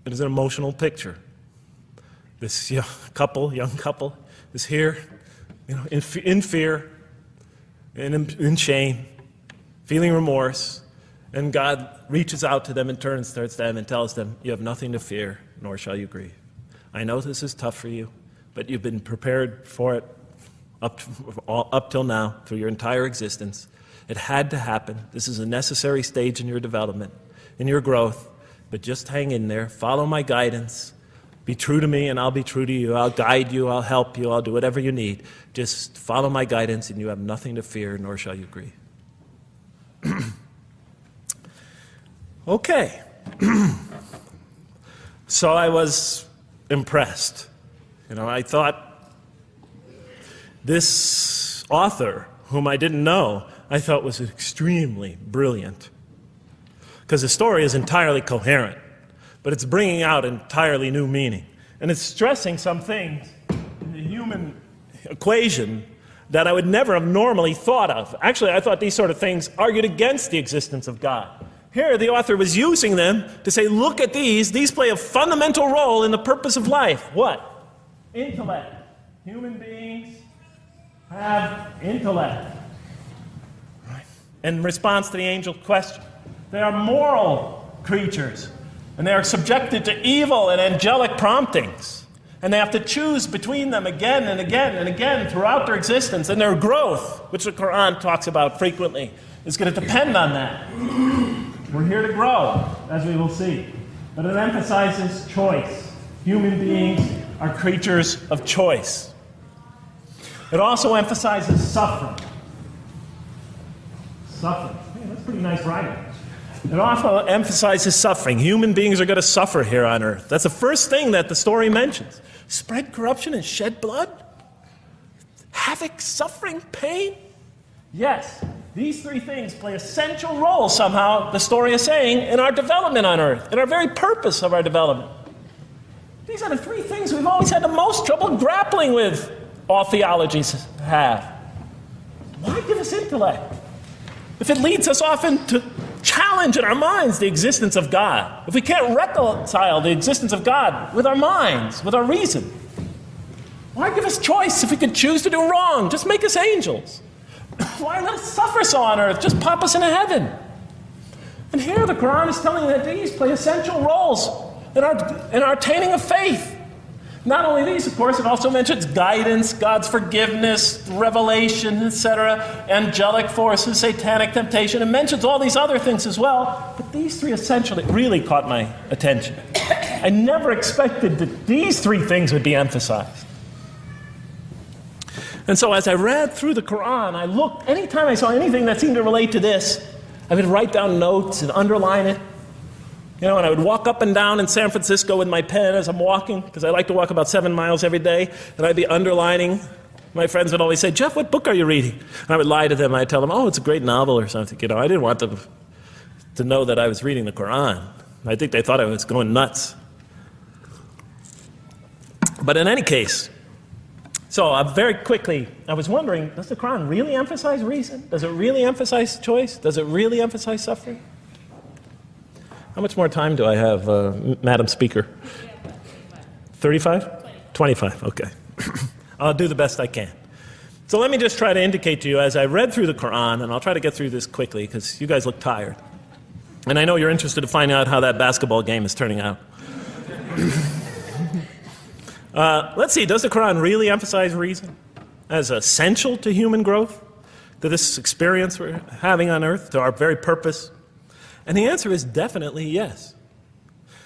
emotional picture. This young couple is here, in fear, in shame, feeling remorse, and God reaches out to them and turns towards them and tells them, you have nothing to fear, nor shall you grieve. I know this is tough for you, but you've been prepared for it up till now, through your entire existence. It had to happen. This is a necessary stage in your development, in your growth, but just hang in there, follow my guidance, be true to me and I'll be true to you, I'll guide you, I'll help you, I'll do whatever you need. Just follow my guidance and you have nothing to fear, nor shall you grieve. Okay. So I was impressed. I thought this author, whom I didn't know, I thought was extremely brilliant. Because the story is entirely coherent, but it's bringing out entirely new meaning. And it's stressing some things in the human equation that I would never have normally thought of. Actually, I thought these sort of things argued against the existence of God. Here, the author was using them to say, look at these play a fundamental role in the purpose of life. What? Intellect. Human beings have intellect. Right. In response to the angel's question, they are moral creatures, and they are subjected to evil and angelic promptings. And they have to choose between them again and again and again throughout their existence. And their growth, which the Qur'an talks about frequently, is going to depend on that. We're here to grow, as we will see. But it emphasizes choice. Human beings are creatures of choice. It also emphasizes suffering. Suffering. Hey, that's pretty nice writing. It also emphasizes suffering. Human beings are going to suffer here on earth. That's the first thing that the story mentions. Spread corruption and shed blood? Havoc, suffering, pain? Yes, these three things play essential roles somehow, the story is saying, in our development on earth, in our very purpose of our development. These are the three things we've always had the most trouble grappling with, all theologies have. Why give us intellect? If it leads us often to challenge in our minds the existence of God, if we can't reconcile the existence of God with our minds, with our reason, why give us choice if we could choose to do wrong? Just make us angels. Why let us suffer so on earth? Just pop us into heaven. And here the Qur'an is telling that these play essential roles in our attaining of faith. Not only these, of course, it also mentions guidance, God's forgiveness, revelation, etc., angelic forces, satanic temptation. It mentions all these other things as well, but these three essentially really caught my attention. I never expected that these three things would be emphasized. And so as I read through the Qur'an, I looked, anytime I saw anything that seemed to relate to this, I would write down notes and underline it. You know, and I would walk up and down in San Francisco with my pen as I'm walking, because I like to walk about 7 miles every day, and I'd be underlining. My friends would always say, Jeff, what book are you reading? And I would lie to them. I'd tell them, oh, it's a great novel or something. You know, I didn't want them to know that I was reading the Qur'an. I think they thought I was going nuts. But in any case, so very quickly, I was wondering, does the Qur'an really emphasize reason? Does it really emphasize choice? Does it really emphasize suffering? How much more time do I have, Madam Speaker? 35? 25, okay. I'll do the best I can. So let me just try to indicate to you, as I read through the Qur'an, and I'll try to get through this quickly, because you guys look tired. And I know you're interested to find out how that basketball game is turning out. Let's see, does the Qur'an really emphasize reason as essential to human growth, to this experience we're having on earth, to our very purpose? And the answer is definitely yes.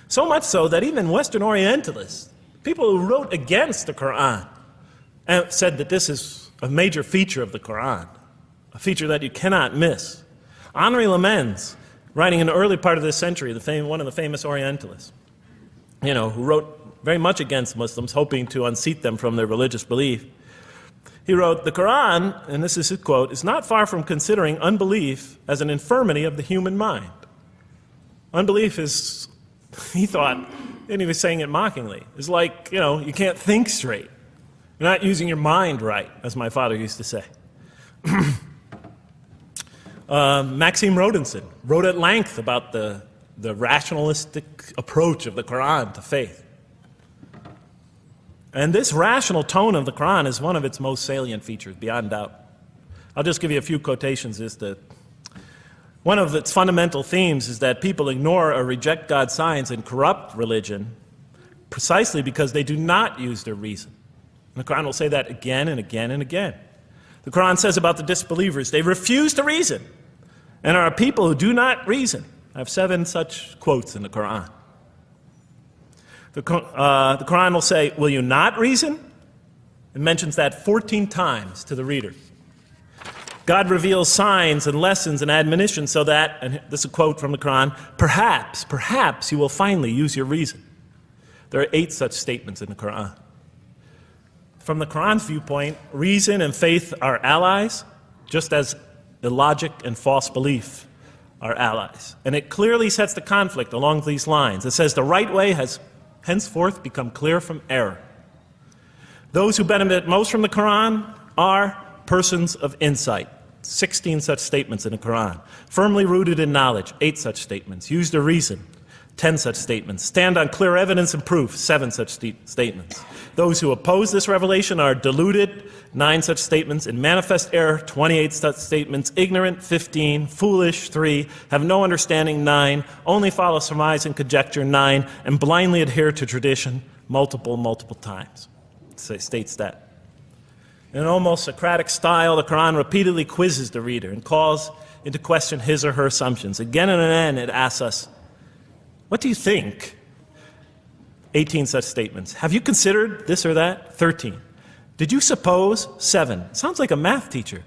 So much so that even Western Orientalists, people who wrote against the Qur'an, said that this is a major feature of the Qur'an, a feature that you cannot miss. Henri Lemens, writing in the early part of this century, one of the famous Orientalists, you know, who wrote very much against Muslims, hoping to unseat them from their religious belief. He wrote, the Qur'an, and this is his quote, is not far from considering unbelief as an infirmity of the human mind. Unbelief is, he thought, and he was saying it mockingly, is like, you know, you can't think straight. You're not using your mind right, as my father used to say. Maxime Rodinson wrote at length about the rationalistic approach of the Qur'an to faith. And this rational tone of the Qur'an is one of its most salient features, beyond doubt. I'll just give you a few quotations. One of its fundamental themes is that people ignore or reject God's signs and corrupt religion precisely because they do not use their reason. And the Qur'an will say that again and again and again. The Qur'an says about the disbelievers, they refuse to reason and are a people who do not reason. I have 7 such quotes in the Qur'an. The Qur'an will say, will you not reason? It mentions that 14 times to the reader. God reveals signs and lessons and admonitions so that, and this is a quote from the Qur'an, perhaps you will finally use your reason. There are 8 such statements in the Qur'an. From the Qur'an's viewpoint, reason and faith are allies, just as illogic and false belief are allies. And it clearly sets the conflict along these lines. It says the right way has henceforth become clear from error. Those who benefit most from the Qur'an are persons of insight. 16 such statements in the Qur'an. Firmly rooted in knowledge, 8 such statements. Use to reason, 10 such statements. Stand on clear evidence and proof, 7 such statements. Those who oppose this revelation are deluded, 9 such statements. In manifest error, 28 such statements. Ignorant, 15. Foolish, 3. Have no understanding, 9. Only follow surmise and conjecture, 9. And blindly adhere to tradition, multiple times. It states that. In an almost Socratic style, the Quran repeatedly quizzes the reader and calls into question his or her assumptions. Again and again, it asks us, what do you think? 18 such statements. Have you considered this or that? 13. Did you suppose? 7. Sounds like a math teacher.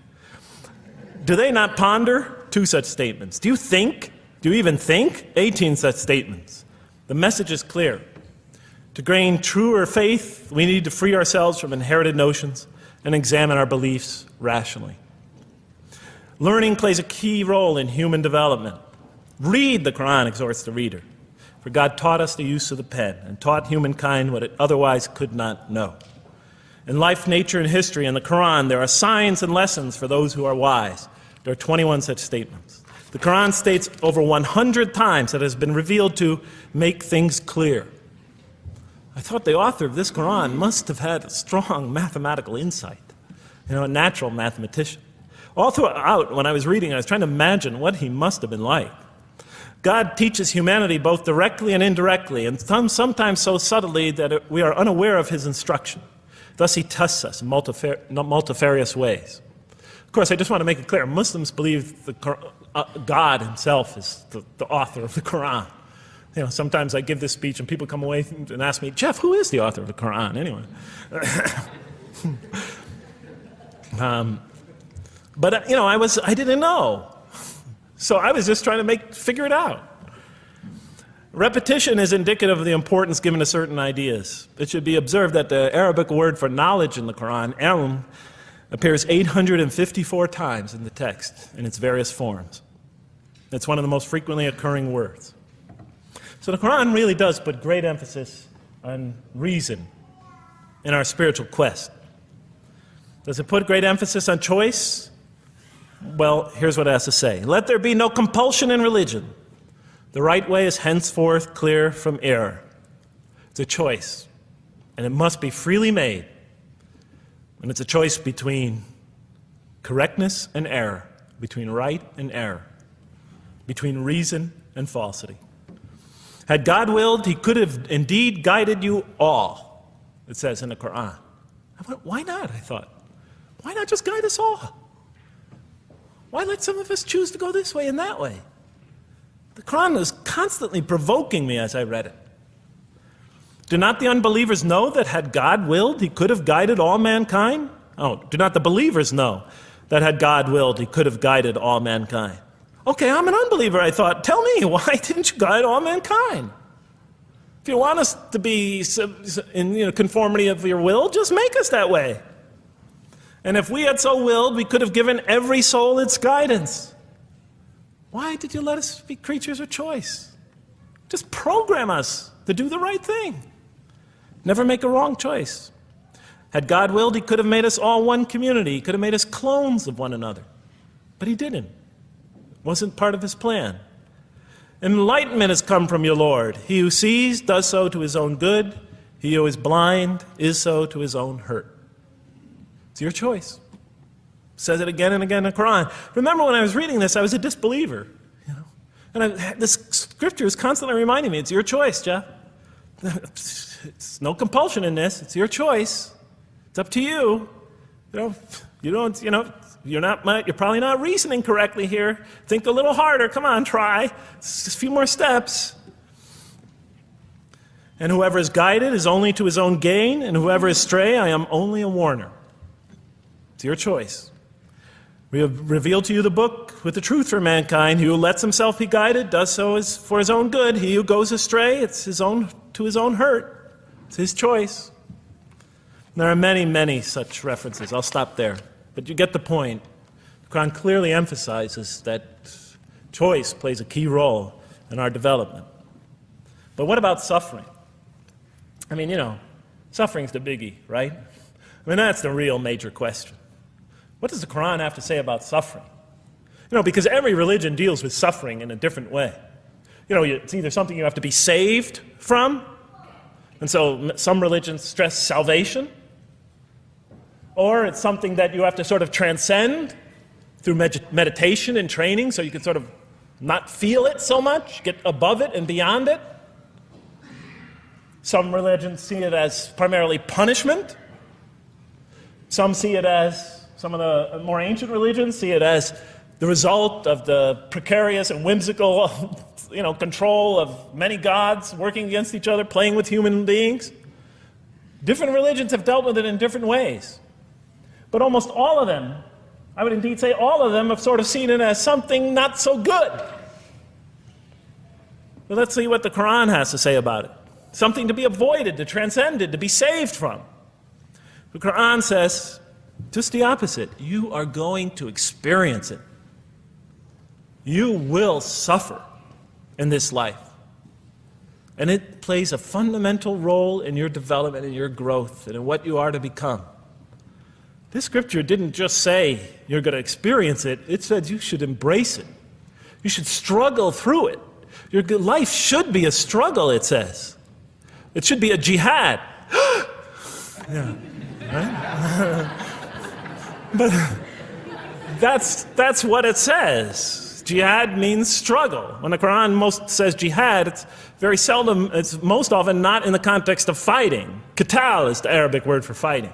Do they not ponder? 2 such statements. Do you think? Do you even think? 18 such statements. The message is clear. To gain truer faith, we need to free ourselves from inherited notions and examine our beliefs rationally. Learning plays a key role in human development. Read, the Quran exhorts the reader. For God taught us the use of the pen and taught humankind what it otherwise could not know. In life, nature, and history, in the Quran, there are signs and lessons for those who are wise. There are 21 such statements. The Quran states over 100 times that it has been revealed to make things clear. I thought the author of this Quran must have had a strong mathematical insight, a natural mathematician. All throughout, when I was reading, I was trying to imagine what he must have been like. God teaches humanity both directly and indirectly, and sometimes so subtly that we are unaware of his instruction. Thus, he tests us in multifarious ways. Of course, I just want to make it clear, Muslims believe God himself is the author of the Quran. Sometimes I give this speech and people come away and ask me, Jeff, who is the author of the Quran anyway? But I didn't know. So I was just trying to figure it out. Repetition is indicative of the importance given to certain ideas. It should be observed that the Arabic word for knowledge in the Quran, ilm, appears 854 times in the text in its various forms. It's one of the most frequently occurring words. So the Quran really does put great emphasis on reason in our spiritual quest. Does it put great emphasis on choice? Well, here's what it has to say. Let there be no compulsion in religion. The right way is henceforth clear from error. It's a choice, and it must be freely made. And it's a choice between correctness and error, between right and error, between reason and falsity. Had God willed, he could have indeed guided you all, it says in the Quran. I went, why not? I thought. Why not just guide us all? Why let some of us choose to go this way and that way? The Quran was constantly provoking me as I read it. Do not the unbelievers know that had God willed, he could have guided all mankind? Oh, do not the believers know that had God willed, he could have guided all mankind? Okay, I'm an unbeliever, I thought. Tell me, why didn't you guide all mankind? If you want us to be in conformity of your will, just make us that way. And if we had so willed, we could have given every soul its guidance. Why did you let us be creatures of choice? Just program us to do the right thing. Never make a wrong choice. Had God willed, he could have made us all one community. He could have made us clones of one another. But he didn't. It wasn't part of his plan. Enlightenment has come from your Lord. He who sees does so to his own good. He who is blind is so to his own hurt. It's your choice. It says it again and again in the Quran. Remember when I was reading this, I was a disbeliever. And this scripture is constantly reminding me, it's your choice, Jeff. It's no compulsion in this. It's your choice. It's up to you. You're probably not reasoning correctly here. Think a little harder. Come on, try. It's just a few more steps. And whoever is guided is only to his own gain, and whoever is stray, I am only a warner. It's your choice. We have revealed to you the book with the truth for mankind. He who lets himself be guided does so as for his own good. He who goes astray, it's to his own hurt. It's his choice. There are many, many such references. I'll stop there. But you get the point. The Quran clearly emphasizes that choice plays a key role in our development. But what about suffering? I mean, suffering's the biggie, right? I mean, that's the real major question. What does the Qur'an have to say about suffering? Because every religion deals with suffering in a different way. It's either something you have to be saved from, and so some religions stress salvation, or it's something that you have to sort of transcend through meditation and training, so you can sort of not feel it so much, get above it and beyond it. Some religions see it as primarily punishment. Some see it as, some of the more ancient religions see it as the result of the precarious and whimsical, control of many gods working against each other, playing with human beings. Different religions have dealt with it in different ways. But almost all of them, I would indeed say all of them, have sort of seen it as something not so good. But let's see what the Qur'an has to say about it. Something to be avoided, to transcended, to be saved from. The Qur'an says just the opposite. You are going to experience it. You will suffer in this life. And it plays a fundamental role in your development, in your growth, and in what you are to become. This scripture didn't just say you're going to experience it. It said you should embrace it. You should struggle through it. Your life should be a struggle, it says. It should be a jihad. Yeah, right? But that's what it says. Jihad means struggle. When the Quran most says jihad, it's very seldom, it's most often not in the context of fighting. Qital is the Arabic word for fighting.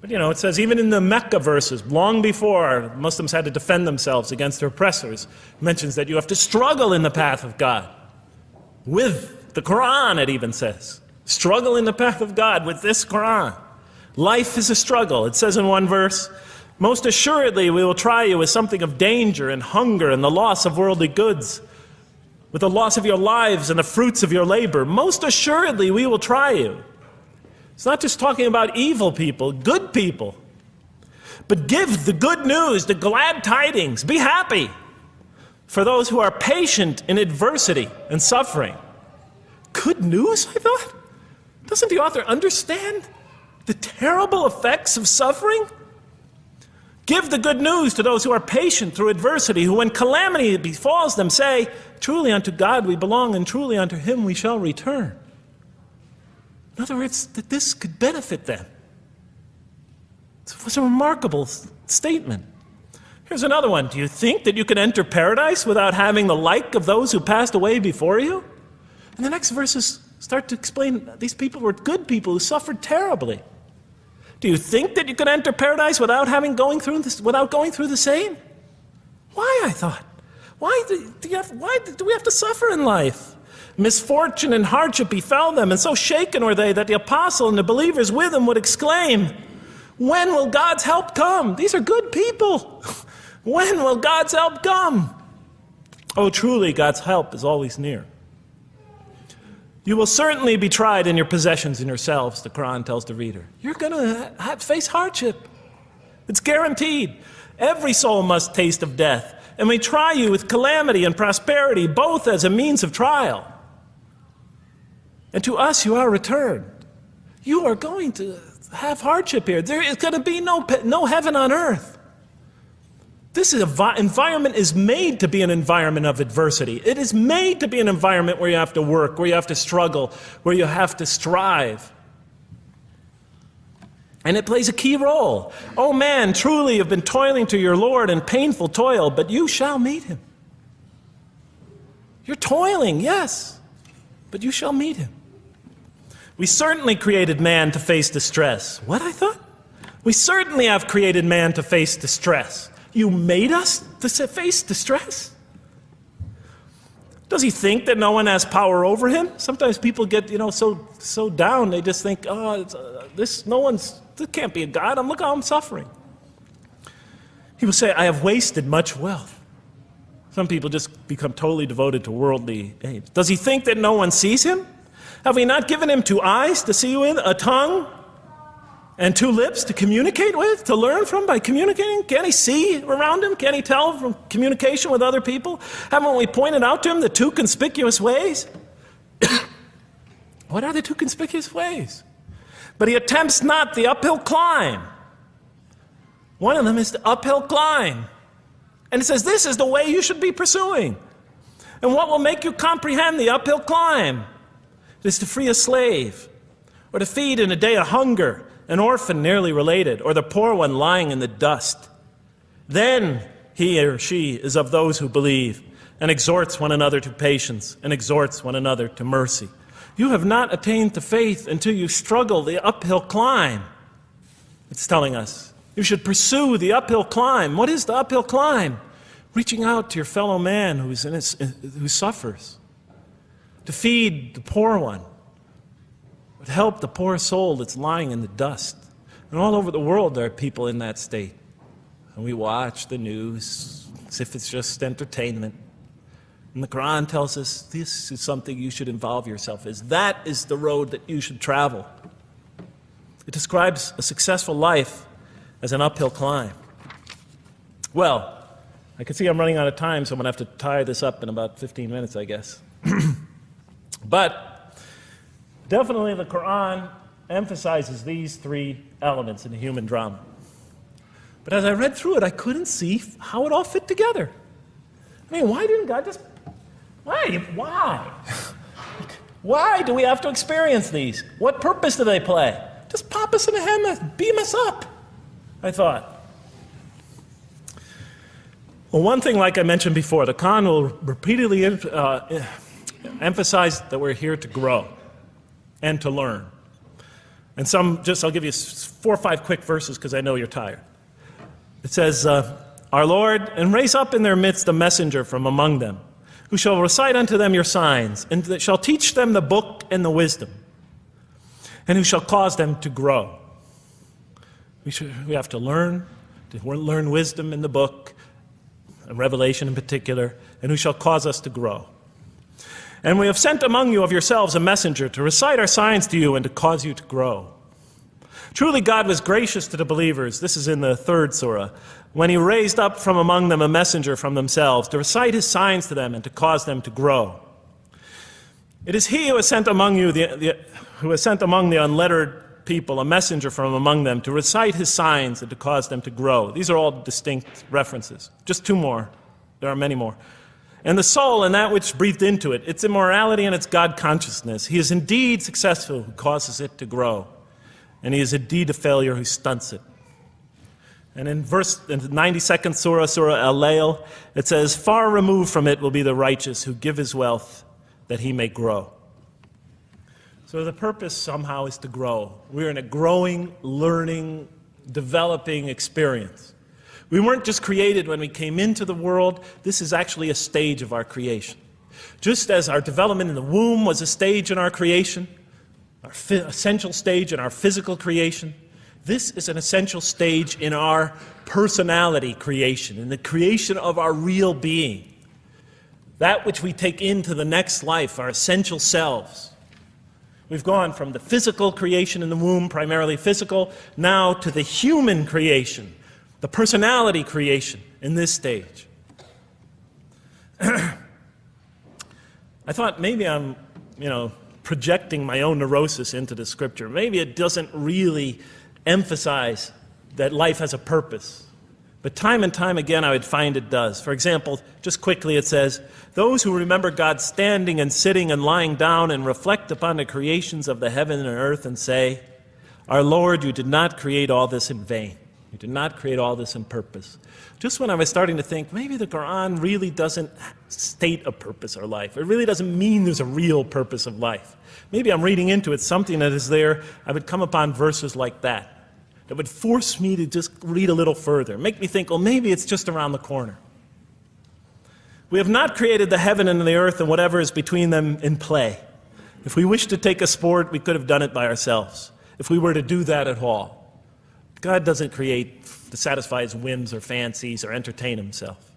But it says even in the Mecca verses, long before Muslims had to defend themselves against their oppressors, it mentions that you have to struggle in the path of God. With the Quran, it even says. Struggle in the path of God with this Quran. Life is a struggle. It says in one verse, most assuredly we will try you with something of danger and hunger and the loss of worldly goods, with the loss of your lives and the fruits of your labor. Most assuredly we will try you. It's not just talking about evil people, good people. But give the good news, the glad tidings. Be happy for those who are patient in adversity and suffering. Good news, I thought? Doesn't the author understand the terrible effects of suffering? Give the good news to those who are patient through adversity, who when calamity befalls them say, truly unto God we belong and truly unto him we shall return. In other words, that this could benefit them. It was a remarkable statement. Here's another one. Do you think that you can enter paradise without having the like of those who passed away before you? And the next verses start to explain these people were good people who suffered terribly. Do you think that you could enter paradise without going through the same? Why, I thought? Why do we have to suffer in life? Misfortune and hardship befell them, and so shaken were they that the apostle and the believers with him would exclaim, when will God's help come? These are good people. When will God's help come? Oh, truly, God's help is always near. You will certainly be tried in your possessions and yourselves, the Quran tells the reader. You're going to face hardship. It's guaranteed. Every soul must taste of death, and we try you with calamity and prosperity, both as a means of trial. And to us you are returned. You are going to have hardship here. There is going to be no heaven on earth. This environment is made to be an environment of adversity. It is made to be an environment where you have to work, where you have to struggle, where you have to strive. And it plays a key role. Oh man, truly you've been toiling to your Lord in painful toil, but you shall meet him. You're toiling, yes, but you shall meet him. We certainly created man to face distress. What, I thought? We certainly have created man to face distress. You made us to face distress? Does he think that no one has power over him? Sometimes people get, so down, they just think, this can't be a God. Look how I'm suffering. He will say, I have wasted much wealth. Some people just become totally devoted to worldly aims. Does he think that no one sees him? Have we not given him 2 eyes to see with, a tongue, and 2 lips to communicate with, to learn from by communicating? Can't he see around him? Can't he tell from communication with other people? Haven't we pointed out to him the 2 conspicuous ways? What are the 2 conspicuous ways? But he attempts not the uphill climb. One of them is the uphill climb. And it says this is the way you should be pursuing. And what will make you comprehend the uphill climb? It is to free a slave, or to feed in a day of hunger an orphan nearly related, or the poor one lying in the dust. Then he or she is of those who believe, and exhorts one another to patience, and exhorts one another to mercy. You have not attained to faith until you struggle the uphill climb. It's telling us you should pursue the uphill climb. What is the uphill climb? Reaching out to your fellow man who suffers, to feed the poor one, to help the poor soul that's lying in the dust. And all over the world there are people in that state. And we watch the news as if it's just entertainment. And the Qur'an tells us this is something you should involve yourself in. That is the road that you should travel. It describes a successful life as an uphill climb. Well, I can see I'm running out of time, so I'm going to have to tie this up in about 15 minutes, I guess. But definitely the Qur'an emphasizes these three elements in the human drama. But as I read through it, I couldn't see how it all fit together. I mean, why didn't God just... Why? Why do we have to experience these? What purpose do they play? Just pop us in the head, beam us up, I thought. Well, one thing, like I mentioned before, the Qur'an will repeatedly emphasize that we're here to grow and to learn. And I'll give you 4 or 5 quick verses because I know you're tired. It says, Our Lord, and raise up in their midst a messenger from among them, who shall recite unto them your signs, and that shall teach them the book and the wisdom, and who shall cause them to grow. We have to learn wisdom in the book, and Revelation in particular, and who shall cause us to grow. And we have sent among you of yourselves a messenger to recite our signs to you and to cause you to grow. Truly God was gracious to the believers, this is in the 3rd surah, when he raised up from among them a messenger from themselves to recite his signs to them and to cause them to grow. It is he who has sent among you who has sent among the unlettered people a messenger from among them to recite his signs and to cause them to grow. These are all distinct references. Just 2 more. There are many more. And the soul and that which breathed into it, its immorality and its God consciousness. He is indeed successful who causes it to grow. And he is indeed a failure who stunts it. And in the 92nd surah, Surah Al-Layl, it says, Far removed from it will be the righteous who give his wealth that he may grow. So the purpose somehow is to grow. We're in a growing, learning, developing experience. We weren't just created when we came into the world. This is actually a stage of our creation. Just as our development in the womb was a stage in our creation, our essential stage in our physical creation, this is an essential stage in our personality creation, in the creation of our real being. That which we take into the next life, our essential selves. We've gone from the physical creation in the womb, primarily physical, now to the human creation, the personality creation in this stage. I thought maybe I'm, projecting my own neurosis into the scripture. Maybe it doesn't really emphasize that life has a purpose. But time and time again, I would find it does. For example, just quickly it says, those who remember God standing and sitting and lying down and reflect upon the creations of the heaven and earth and say, Our Lord, you did not create all this in vain. You did not create all this in purpose. Just when I was starting to think, maybe the Qur'an really doesn't state a purpose of life. It really doesn't mean there's a real purpose of life. Maybe I'm reading into it something that is there. I would come upon verses like that would force me to just read a little further, make me think, well, maybe it's just around the corner. We have not created the heaven and the earth and whatever is between them in play. If we wished to take a sport, we could have done it by ourselves, if we were to do that at all. God doesn't create to satisfy his whims or fancies or entertain himself.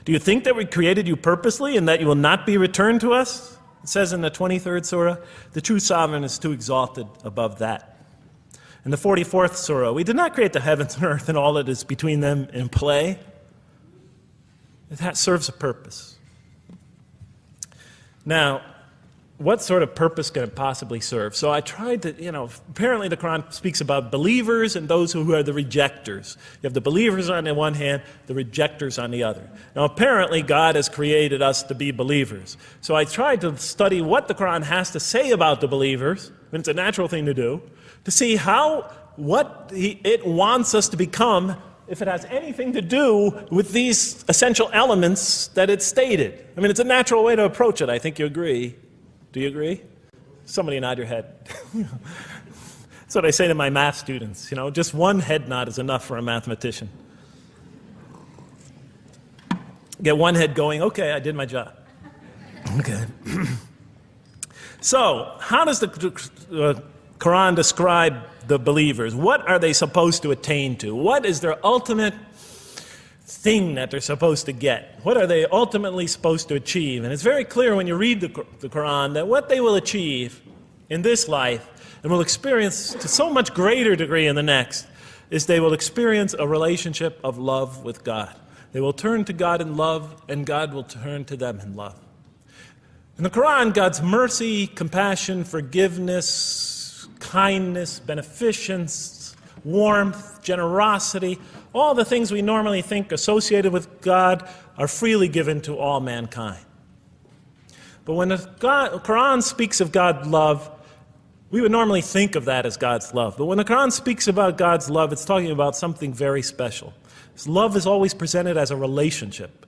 Do you think that we created you purposely and that you will not be returned to us? It says in the 23rd surah, the true sovereign is too exalted above that. In the 44th surah, we did not create the heavens and earth and all that is between them in play. That serves a purpose. Now, what sort of purpose can it possibly serve? So I tried to, apparently the Quran speaks about believers and those who are the rejectors. You have the believers on the one hand, the rejectors on the other. Now apparently God has created us to be believers. So I tried to study what the Quran has to say about the believers, and it's a natural thing to do, to see what it wants us to become, if it has anything to do with these essential elements that it stated. I mean, it's a natural way to approach it. I think you agree. Do you agree? Somebody nod your head. That's what I say to my math students. Just one head nod is enough for a mathematician. Get one head going, okay, I did my job. Okay. So, how does the Quran describe the believers? What are they supposed to attain to? What is their ultimate thing that they're supposed to get? What are they ultimately supposed to achieve? And it's very clear when you read the Quran that what they will achieve in this life and will experience to so much greater degree in the next is they will experience a relationship of love with God. They will turn to God in love, and God will turn to them in love. In the Quran, God's mercy, compassion, forgiveness, kindness, beneficence, warmth, generosity, all the things we normally think associated with God are freely given to all mankind. But when the Quran speaks of God's love, we would normally think of that as God's love. But when the Quran speaks about God's love, it's talking about something very special. This love is always presented as a relationship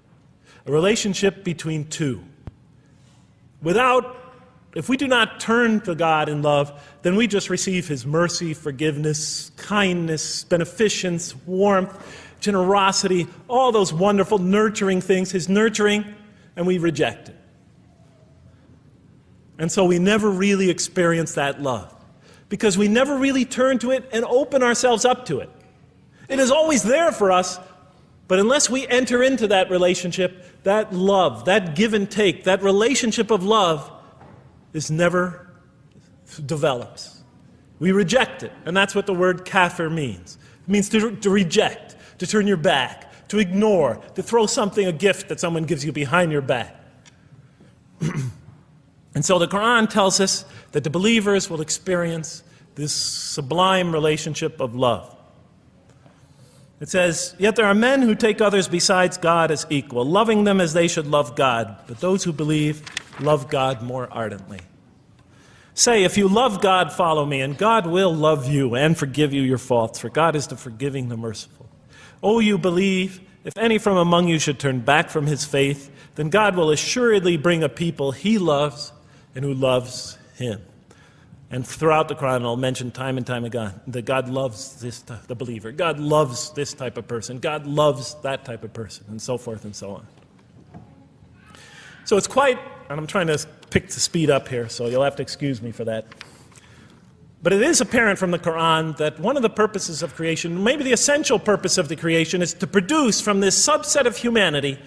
between two. If we do not turn to God in love, then we just receive His mercy, forgiveness, kindness, beneficence, warmth, generosity, all those wonderful nurturing things, His nurturing, and we reject it. And so we never really experience that love, because we never really turn to it and open ourselves up to it. It is always there for us, but unless we enter into that relationship, that love, that give and take, that relationship of love, never develops. We reject it, and that's what the word kafir means. It means to reject, to turn your back, to ignore, to throw a gift that someone gives you behind your back. And so the Quran tells us that the believers will experience this sublime relationship of love. It says, "Yet there are men who take others besides God as equal, loving them as they should love God, but those who believe love God more ardently. Say, if you love God, follow me, and God will love you and forgive you your faults, for God is the forgiving, the merciful. O you believe, if any from among you should turn back from his faith, then God will assuredly bring a people he loves and who loves him." And throughout the Quran, I'll mention time and time again that God loves the believer. God loves this type of person. God loves that type of person, and so forth and so on. So it's quite, and I'm trying to pick the speed up here, so you'll have to excuse me for that. But it is apparent from the Quran that one of the purposes of creation, maybe the essential purpose of the creation, is to produce from this subset of humanity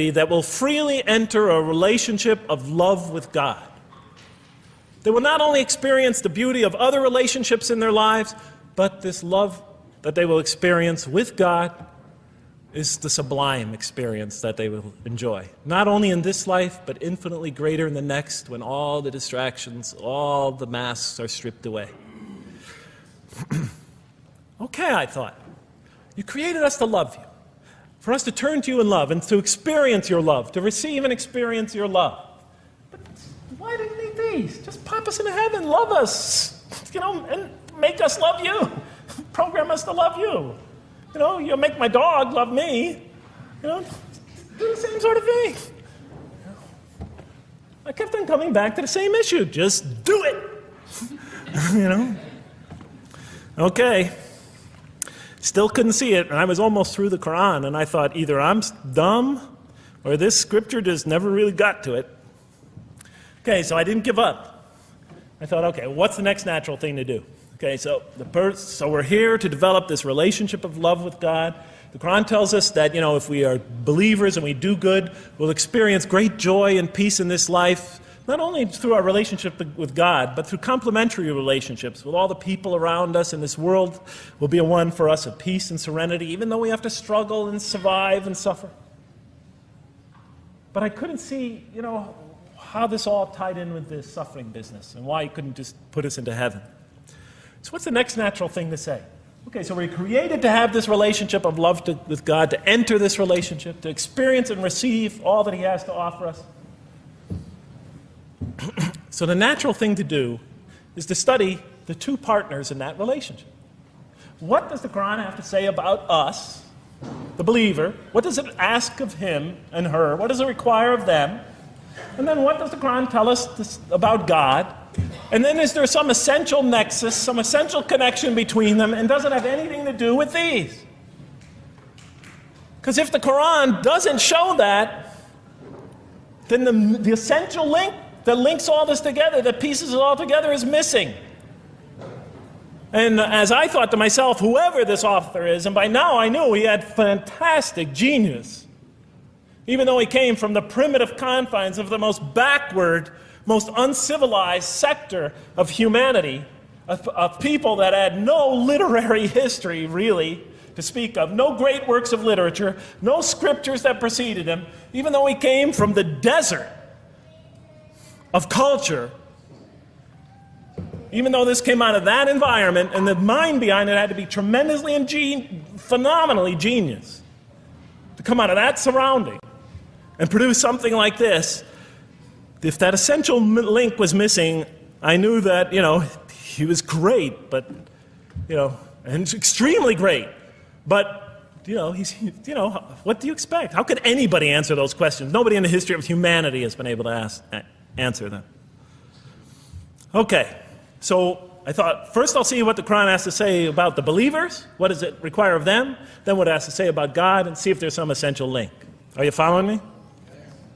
that will freely enter a relationship of love with God. They will not only experience the beauty of other relationships in their lives, but this love that they will experience with God is the sublime experience that they will enjoy. Not only in this life, but infinitely greater in the next, when all the distractions, all the masks are stripped away. Okay, I thought, you created us to love you, for us to turn to you in love and to experience your love, to receive and experience your love. But why do you need these? Just pop us into heaven, love us, and make us love you. Program us to love you. You'll make my dog love me. Do the same sort of thing. I kept on coming back to the same issue. Just do it. Okay. Still couldn't see it, and I was almost through the Quran, and I thought either I'm dumb or this scripture just never really got to it. Okay, so I didn't give up. I thought, okay, what's the next natural thing to do? Okay, so we're here to develop this relationship of love with God. The Quran tells us that, if we are believers and we do good, we'll experience great joy and peace in this life, not only through our relationship with God, but through complementary relationships with all the people around us in this world will be a one for us of peace and serenity, even though we have to struggle and survive and suffer. But I couldn't see, how this all tied in with this suffering business and why he couldn't just put us into heaven. So what's the next natural thing to say? Okay, so we're created to have this relationship of love with God, to enter this relationship, to experience and receive all that he has to offer us. So the natural thing to do is to study the two partners in that relationship. What does the Qur'an have to say about us, the believer? What does it ask of him and her? What does it require of them? And then what does the Qur'an tell us about God? And then is there some essential nexus, some essential connection between them, and does it have anything to do with these? Because if the Qur'an doesn't show that, then the essential link that links all this together, that pieces it all together, is missing. And as I thought to myself, whoever this author is, and by now I knew he had fantastic genius, even though he came from the primitive confines of the most backward, most uncivilized sector of humanity, of people that had no literary history, really, to speak of, no great works of literature, no scriptures that preceded him, even though he came from the desert of culture, even though this came out of that environment, and the mind behind it had to be tremendously and phenomenally genius to come out of that surrounding and produce something like this. If that essential link was missing, I knew that, he was great, but, and extremely great. But, what do you expect? How could anybody answer those questions? Nobody in the history of humanity has been able to answer them. Okay, so I thought, first I'll see what the Qur'an has to say about the believers. What does it require of them? Then what it has to say about God, and see if there's some essential link. Are you following me?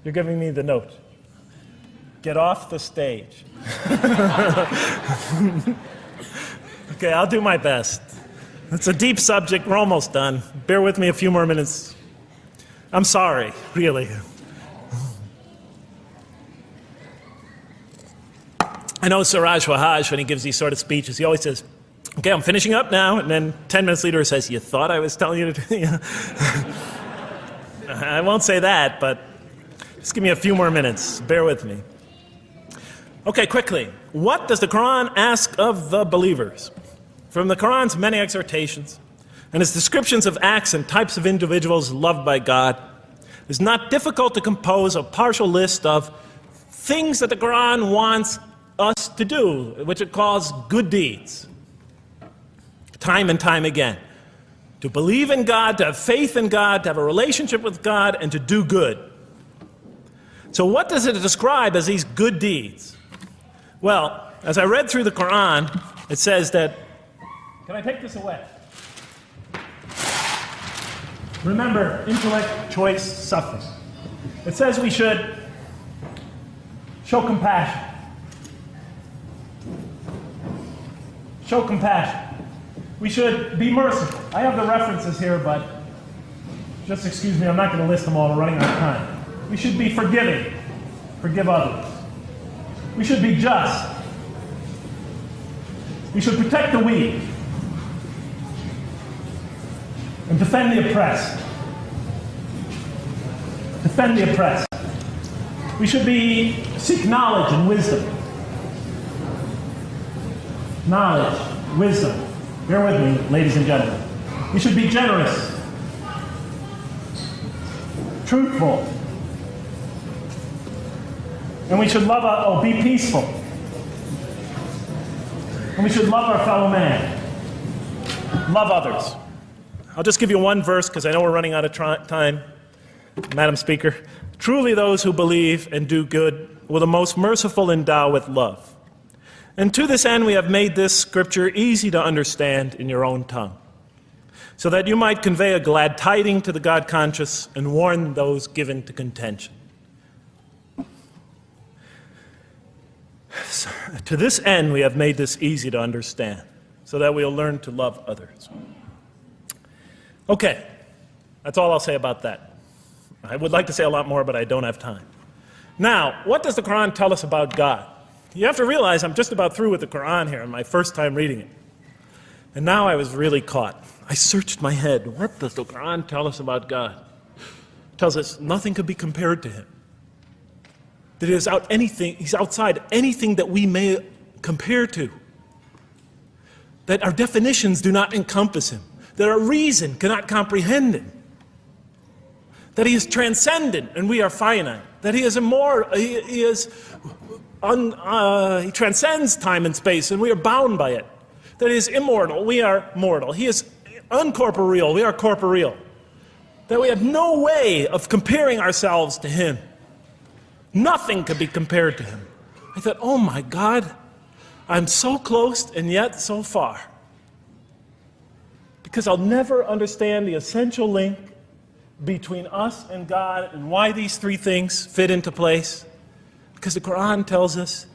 You're giving me the note. Get off the stage. Okay, I'll do my best. It's a deep subject. We're almost done. Bear with me a few more minutes. I'm sorry, really. I know Siraj Wahaj, when he gives these sort of speeches, he always says, okay, I'm finishing up now, and then 10 minutes later he says, you thought I was telling you to... I won't say that, but just give me a few more minutes. Bear with me. Okay, quickly. What does the Qur'an ask of the believers? From the Qur'an's many exhortations and its descriptions of acts and types of individuals loved by God, it's not difficult to compose a partial list of things that the Qur'an wants us to do, which it calls good deeds, time and time again. To believe in God, to have faith in God, to have a relationship with God, and to do good. So what does it describe as these good deeds? Well, as I read through the Qur'an, it says that... Can I take this away? Remember, intellect, choice, suffering. It says we should show compassion. Show compassion. We should be merciful. I have the references here, but just excuse me, I'm not going to list them all. We're running out of time. We should be forgiving. Forgive others. We should be just. We should protect the weak and defend the oppressed. Defend the oppressed. We should seek knowledge and wisdom. Knowledge, wisdom. Bear with me, ladies and gentlemen. We should be generous, truthful, and we should be peaceful. And we should love our fellow man. Love others. I'll just give you one verse because I know we're running out of time, Madam Speaker. Truly those who believe and do good will the most merciful endow with love. And to this end we have made this scripture easy to understand in your own tongue, so that you might convey a glad tiding to the God-conscious and warn those given to contention. So, to this end we have made this easy to understand, so that we'll learn to love others. Okay, that's all I'll say about that. I would like to say a lot more, but I don't have time. Now, what does the Qur'an tell us about God? You have to realize I'm just about through with the Qur'an here, my first time reading it. And now I was really caught. I searched my head. What does the Qur'an tell us about God? It tells us nothing could be compared to him. that he's outside anything that we may compare to, that our definitions do not encompass him, that our reason cannot comprehend him, that he is transcendent and we are finite, that he is immortal, he transcends time and space and we are bound by it, that he is immortal, we are mortal, he is uncorporeal, we are corporeal, that we have no way of comparing ourselves to him. Nothing could be compared to him. I thought, oh my God, I'm so close and yet so far. Because I'll never understand the essential link between us and God and why these three things fit into place. Because the Qur'an tells us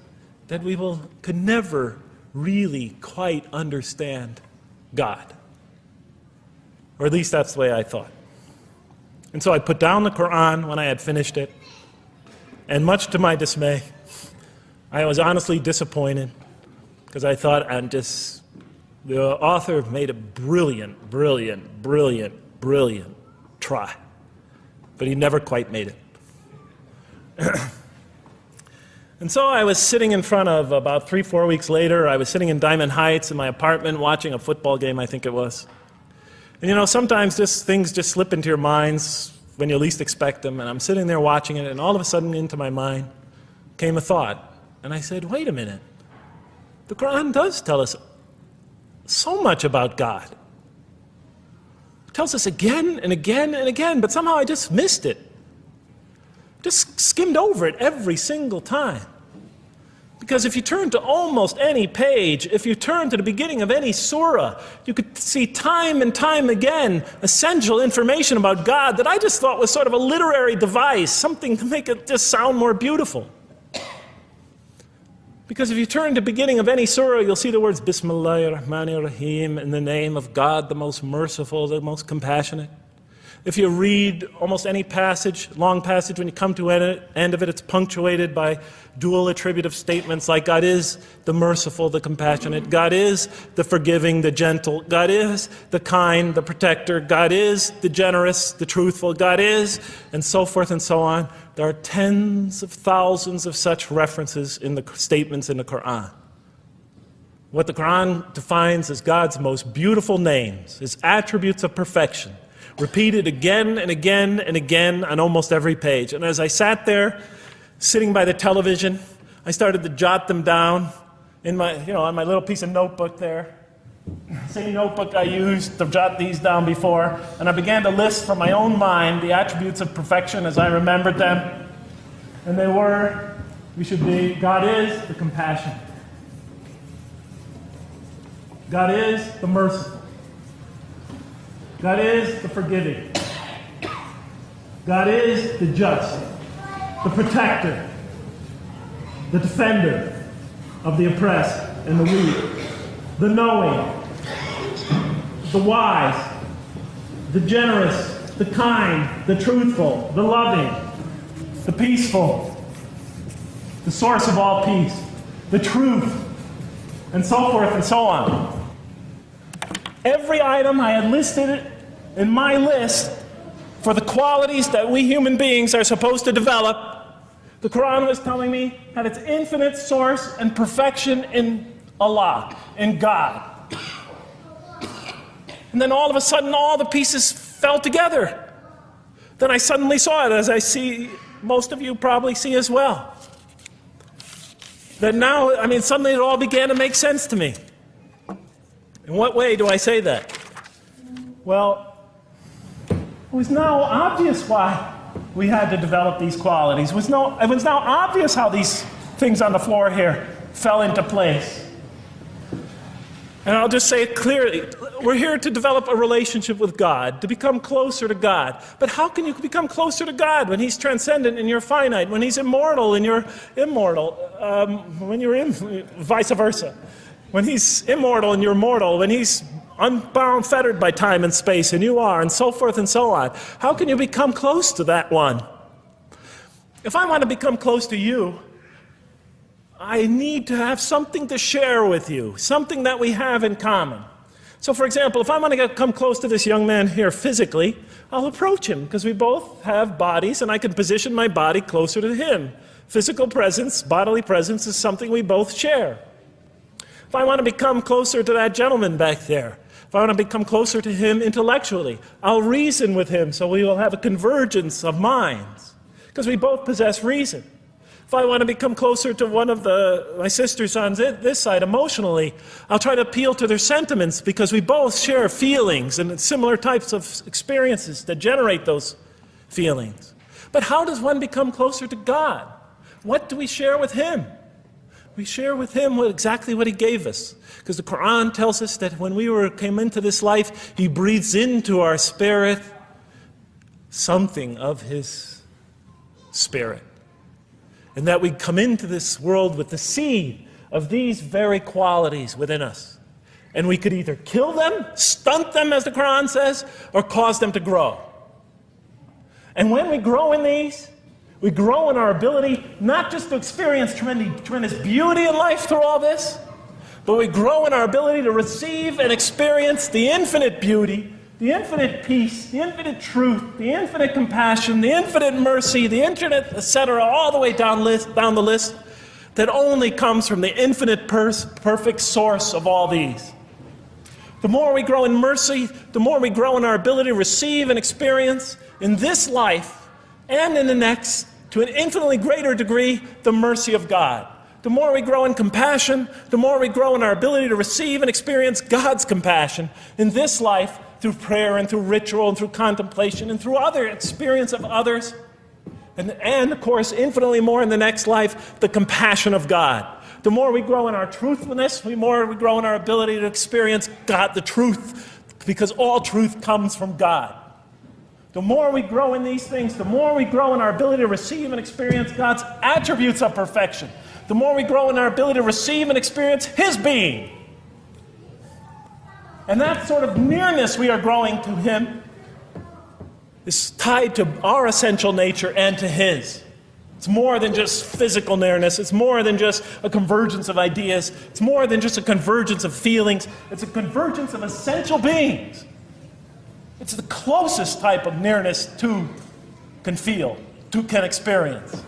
that we could never really quite understand God. Or at least that's the way I thought. And so I put down the Qur'an when I had finished it. And much to my dismay, I was honestly disappointed because I thought the author made a brilliant try. But he never quite made it. And so I was sitting in front of, about 3-4 weeks later, I was sitting in Diamond Heights in my apartment watching a football game, I think it was. And you know, sometimes things just slip into your minds when you least expect them, and I'm sitting there watching it, and all of a sudden into my mind came a thought. And I said, wait a minute. The Qur'an does tell us so much about God. It tells us again and again and again, but somehow I just missed it. Just skimmed over it every single time. Because if you turn to almost any page, if you turn to the beginning of any surah, you could see time and time again essential information about God that I just thought was sort of a literary device, something to make it just sound more beautiful. Because if you turn to the beginning of any surah, you'll see the words Bismillahir Rahmanir Rahim, in the name of God, the most merciful, the most compassionate. If you read almost any passage, long passage, when you come to the end of it, it's punctuated by dual attributive statements like God is the merciful, the compassionate, God is the forgiving, the gentle, God is the kind, the protector, God is the generous, the truthful, God is, and so forth and so on. There are tens of thousands of such references in the statements in the Qur'an. What the Qur'an defines as God's most beautiful names, his attributes of perfection, repeated again and again and again on almost every page. And as I sat there, sitting by the television, I started to jot them down in my, on my little piece of notebook there. Same notebook I used to jot these down before. And I began to list from my own mind the attributes of perfection as I remembered them. And they were, God is the compassionate. God is the merciful. God is the forgiving. God is the just, the protector, the defender of the oppressed and the weak, the knowing, the wise, the generous, the kind, the truthful, the loving, the peaceful, the source of all peace, the truth, and so forth and so on. Every item I had listed in my list for the qualities that we human beings are supposed to develop, the Quran was telling me had its infinite source and perfection in Allah, in God. And then all of a sudden, all the pieces fell together. Then I suddenly saw it, as I see most of you probably see as well. That now, suddenly it all began to make sense to me. In what way do I say that? Well, it was now obvious why we had to develop these qualities. It was now obvious how these things on the floor here fell into place. And I'll just say it clearly. We're here to develop a relationship with God, to become closer to God. But how can you become closer to God when He's transcendent and you're finite, when He's immortal and you're immortal, vice versa? When He's immortal and you're mortal, when He's unbound, fettered by time and space, and you are, and so forth and so on. How can you become close to that one? If I want to become close to you, I need to have something to share with you, something that we have in common. So for example, if I want to come close to this young man here physically, I'll approach him, because we both have bodies, and I can position my body closer to him. Physical presence, bodily presence, is something we both share. If I want to become closer to that gentleman back there, if I want to become closer to him intellectually, I'll reason with him so we will have a convergence of minds, because we both possess reason. If I want to become closer to one of my sisters on this side emotionally, I'll try to appeal to their sentiments, because we both share feelings and similar types of experiences that generate those feelings. But how does one become closer to God? What do we share with Him? We share with Him exactly what He gave us. Because the Qur'an tells us that when we came into this life, He breathes into our spirit something of His Spirit. And that we come into this world with the seed of these very qualities within us. And we could either kill them, stunt them, as the Qur'an says, or cause them to grow. And when we grow in these, we grow in our ability not just to experience tremendous beauty in life through all this, but we grow in our ability to receive and experience the infinite beauty, the infinite peace, the infinite truth, the infinite compassion, the infinite mercy, the infinite, etc., all the way down the list, that only comes from the infinite perfect source of all these. The more we grow in mercy, the more we grow in our ability to receive and experience in this life and in the next, to an infinitely greater degree, the mercy of God. The more we grow in compassion, the more we grow in our ability to receive and experience God's compassion in this life, through prayer and through ritual and through contemplation and through other experience of others. And of course, infinitely more in the next life, the compassion of God. The more we grow in our truthfulness, the more we grow in our ability to experience God, the truth, because all truth comes from God. The more we grow in these things, the more we grow in our ability to receive and experience God's attributes of perfection. The more we grow in our ability to receive and experience His being. And that sort of nearness we are growing to Him is tied to our essential nature and to His. It's more than just physical nearness. It's more than just a convergence of ideas. It's more than just a convergence of feelings. It's a convergence of essential beings. It's the closest type of nearness two can feel, two can experience.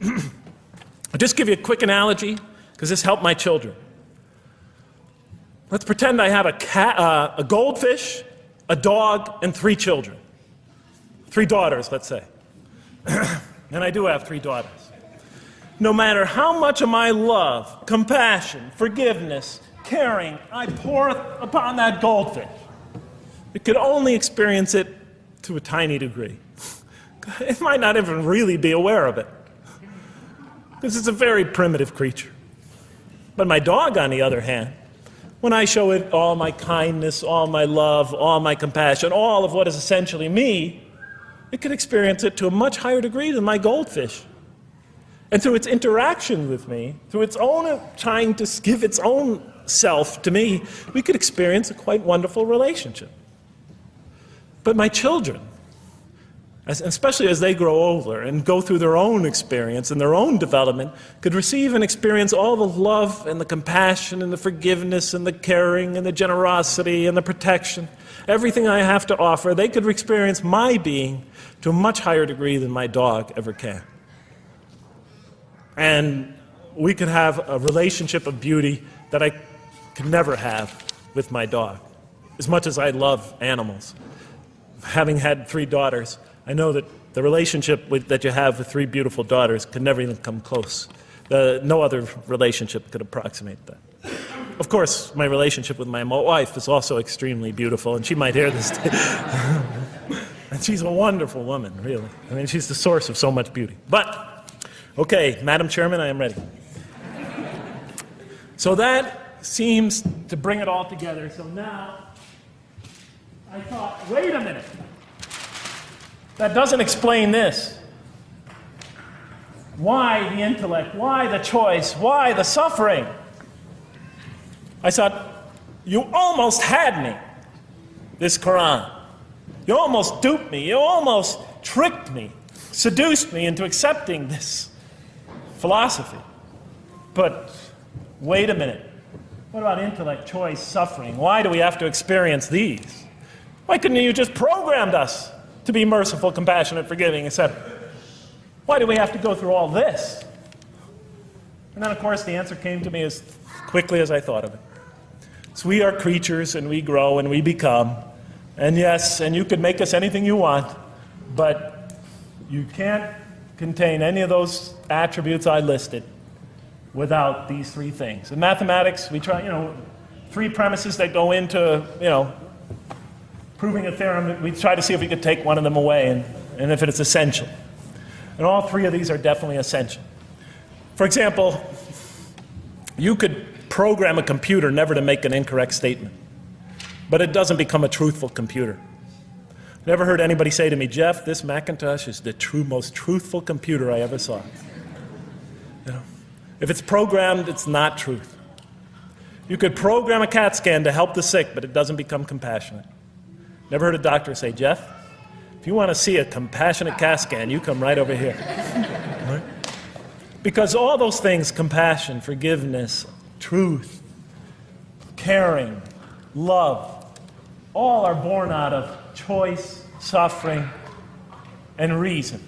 I'll just give you a quick analogy, because this helped my children. Let's pretend I have a goldfish, a dog, and 3 children. 3 daughters, let's say. And I do have 3 daughters. No matter how much of my love, compassion, forgiveness, caring I pour upon that goldfish, it could only experience it to a tiny degree. It might not even really be aware of it, because it's a very primitive creature. But my dog, on the other hand, when I show it all my kindness, all my love, all my compassion, all of what is essentially me, it can experience it to a much higher degree than my goldfish. And through its interaction with me, through its own trying to give its own self to me, we could experience a quite wonderful relationship. But my children, especially as they grow older and go through their own experience and their own development, could receive and experience all the love and the compassion and the forgiveness and the caring and the generosity and the protection, everything I have to offer. They could experience my being to a much higher degree than my dog ever can. And we could have a relationship of beauty that I could never have with my dog, as much as I love animals. Having had 3 daughters, I know that the relationship that you have with 3 beautiful daughters could never even come close. No other relationship could approximate that. Of course, my relationship with my wife is also extremely beautiful, and she might hear this. And she's a wonderful woman, really. I mean, she's the source of so much beauty. But, okay, Madam Chairman, I am ready. So that seems to bring it all together. So now, I thought, wait a minute. That doesn't explain this. Why the intellect? Why the choice? Why the suffering? I thought, you almost had me, this Qur'an. You almost duped me. You almost tricked me, seduced me into accepting this philosophy. But wait a minute. What about intellect, choice, suffering? Why do we have to experience these? Why couldn't you just programmed us to be merciful, compassionate, forgiving, etc.? Why do we have to go through all this? And then, of course, the answer came to me as quickly as I thought of it. So we are creatures, and we grow, and we become. And yes, and you could make us anything you want, but you can't contain any of those attributes I listed without these three things. In mathematics, we try, three premises that go into, proving a theorem. We try to see if we could take one of them away, and if it's essential. And all three of these are definitely essential. For example, you could program a computer never to make an incorrect statement, but it doesn't become a truthful computer. Never heard anybody say to me, Jeff, this Macintosh is the most truthful computer I ever saw. If it's programmed, it's not truth. You could program a CAT scan to help the sick, but it doesn't become compassionate. Never heard a doctor say, Jeff, if you want to see a compassionate CAT scan, you come right over here. Right? Because all those things, compassion, forgiveness, truth, caring, love, all are born out of choice, suffering, and reason.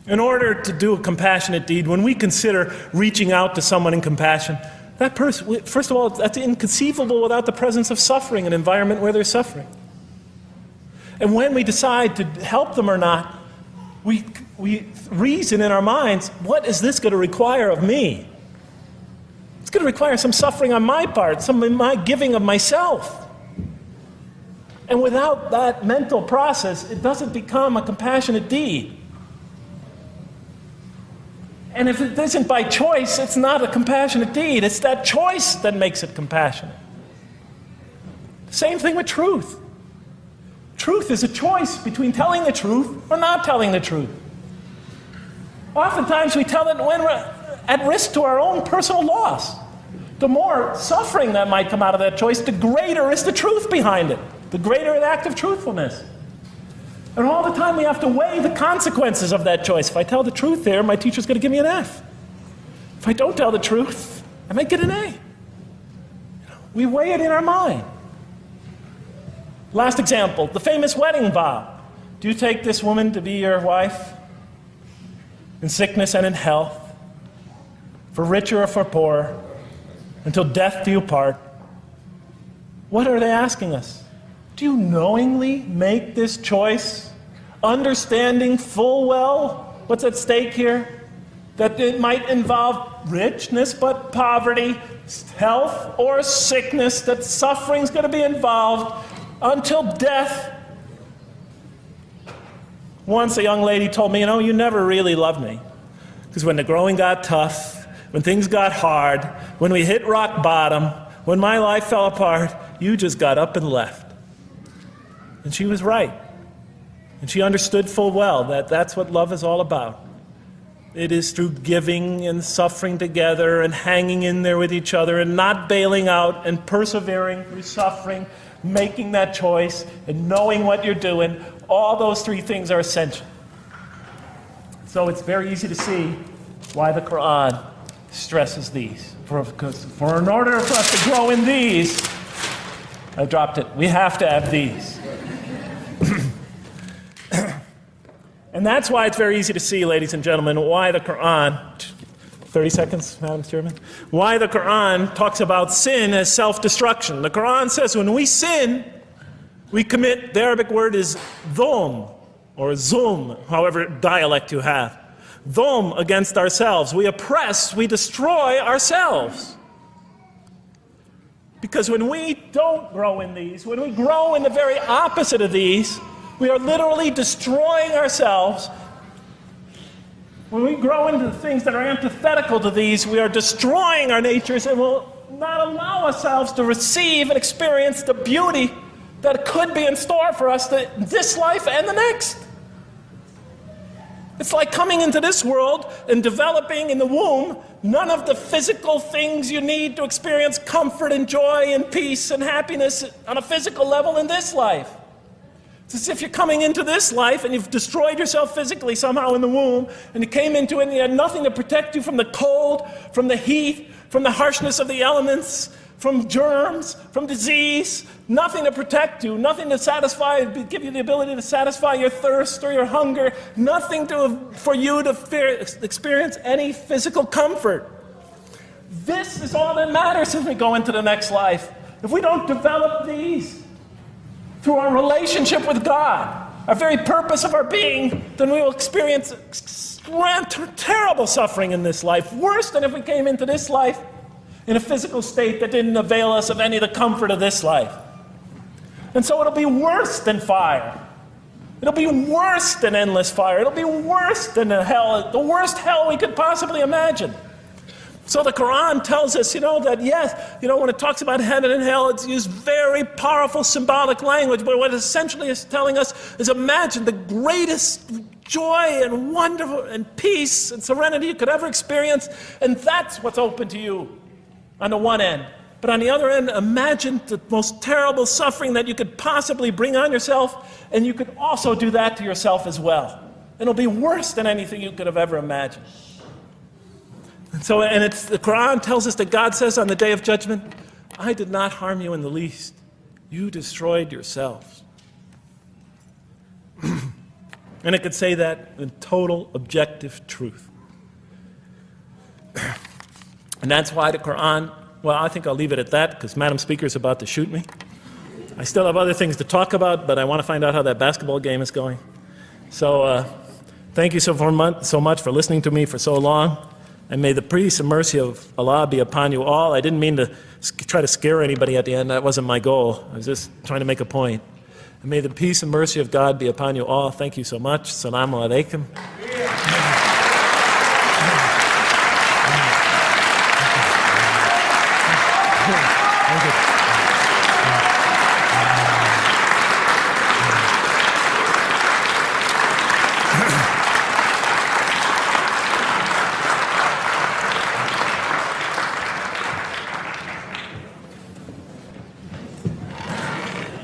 In order to do a compassionate deed, when we consider reaching out to someone in compassion, that person, first of all, that's inconceivable without the presence of suffering, an environment where there's suffering. And when we decide to help them or not, we reason in our minds, what is this going to require of me? It's going to require some suffering on my part, some in my giving of myself. And without that mental process, it doesn't become a compassionate deed. And if it isn't by choice, it's not a compassionate deed. It's that choice that makes it compassionate. Same thing with truth. Truth is a choice between telling the truth or not telling the truth. Oftentimes we tell it when we're at risk to our own personal loss. The more suffering that might come out of that choice, the greater is the truth behind it. The greater the act of truthfulness. And all the time we have to weigh the consequences of that choice. If I tell the truth there, my teacher's going to give me an F. If I don't tell the truth, I might get an A. We weigh it in our mind. Last example, the famous wedding vow. Do you take this woman to be your wife in sickness and in health, for richer or for poorer, until death do you part? What are they asking us? Do you knowingly make this choice, understanding full well what's at stake here? That it might involve richness but poverty, health or sickness, that suffering's going to be involved until death. Once a young lady told me, you never really loved me. Because when the growing got tough, when things got hard, when we hit rock bottom, when my life fell apart, you just got up and left. And she was right. And she understood full well that that's what love is all about. It is through giving and suffering together and hanging in there with each other and not bailing out and persevering through suffering, making that choice and knowing what you're doing. All those three things are essential. So it's very easy to see why the Qur'an stresses these. For in order for us to grow in these, I dropped it, we have to have these. And that's why it's very easy to see, ladies and gentlemen, why the Qur'an, 30 seconds, Madam Chairman, why the Qur'an talks about sin as self-destruction. The Qur'an says when we sin, we commit, the Arabic word is dhulm, or zulm, however dialect you have. Dhulm against ourselves. We oppress, we destroy ourselves. Because when we don't grow in these, when we grow in the very opposite of these, we are literally destroying ourselves. When we grow into the things that are antithetical to these, we are destroying our natures and will not allow ourselves to receive and experience the beauty that could be in store for us this life and the next. It's like coming into this world and developing in the womb none of the physical things you need to experience comfort and joy and peace and happiness on a physical level in this life. It's as if you're coming into this life and you've destroyed yourself physically somehow in the womb, and you came into it and you had nothing to protect you from the cold, from the heat, from the harshness of the elements, from germs, from disease, nothing to protect you, nothing to satisfy, give you the ability to satisfy your thirst or your hunger, nothing for you to experience any physical comfort. This is all that matters as we go into the next life. If we don't develop these through our relationship with God, our very purpose of our being, then we will experience terrible suffering in this life, worse than if we came into this life in a physical state that didn't avail us of any of the comfort of this life. And so it'll be worse than fire. It'll be worse than endless fire. It'll be worse than the worst hell we could possibly imagine. So the Qur'an tells us, that yes, when it talks about heaven and hell, it's used very powerful symbolic language, but what it essentially is telling us is imagine the greatest joy and wonder and peace and serenity you could ever experience, and that's what's open to you on the one end. But on the other end, imagine the most terrible suffering that you could possibly bring on yourself, and you could also do that to yourself as well. It'll be worse than anything you could have ever imagined. And the Qur'an tells us that God says on the day of judgment, I did not harm you in the least. You destroyed yourselves. And it could say that in total objective truth. And that's why the Qur'an, well, I think I'll leave it at that because Madam Speaker is about to shoot me. I still have other things to talk about, but I want to find out how that basketball game is going. So thank you so much for listening to me for so long. And may the peace and mercy of Allah be upon you all. I didn't mean to try to scare anybody at the end. That wasn't my goal. I was just trying to make a point. And may the peace and mercy of God be upon you all. Thank you so much. Assalamu alaikum. Thank you.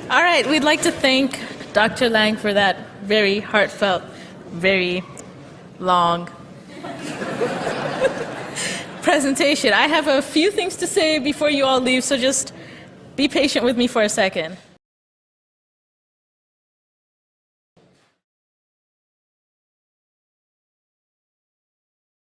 All right, we'd like to thank Dr. Lang for that very heartfelt, very long presentation. I have a few things to say before you all leave, so just be patient with me for a second.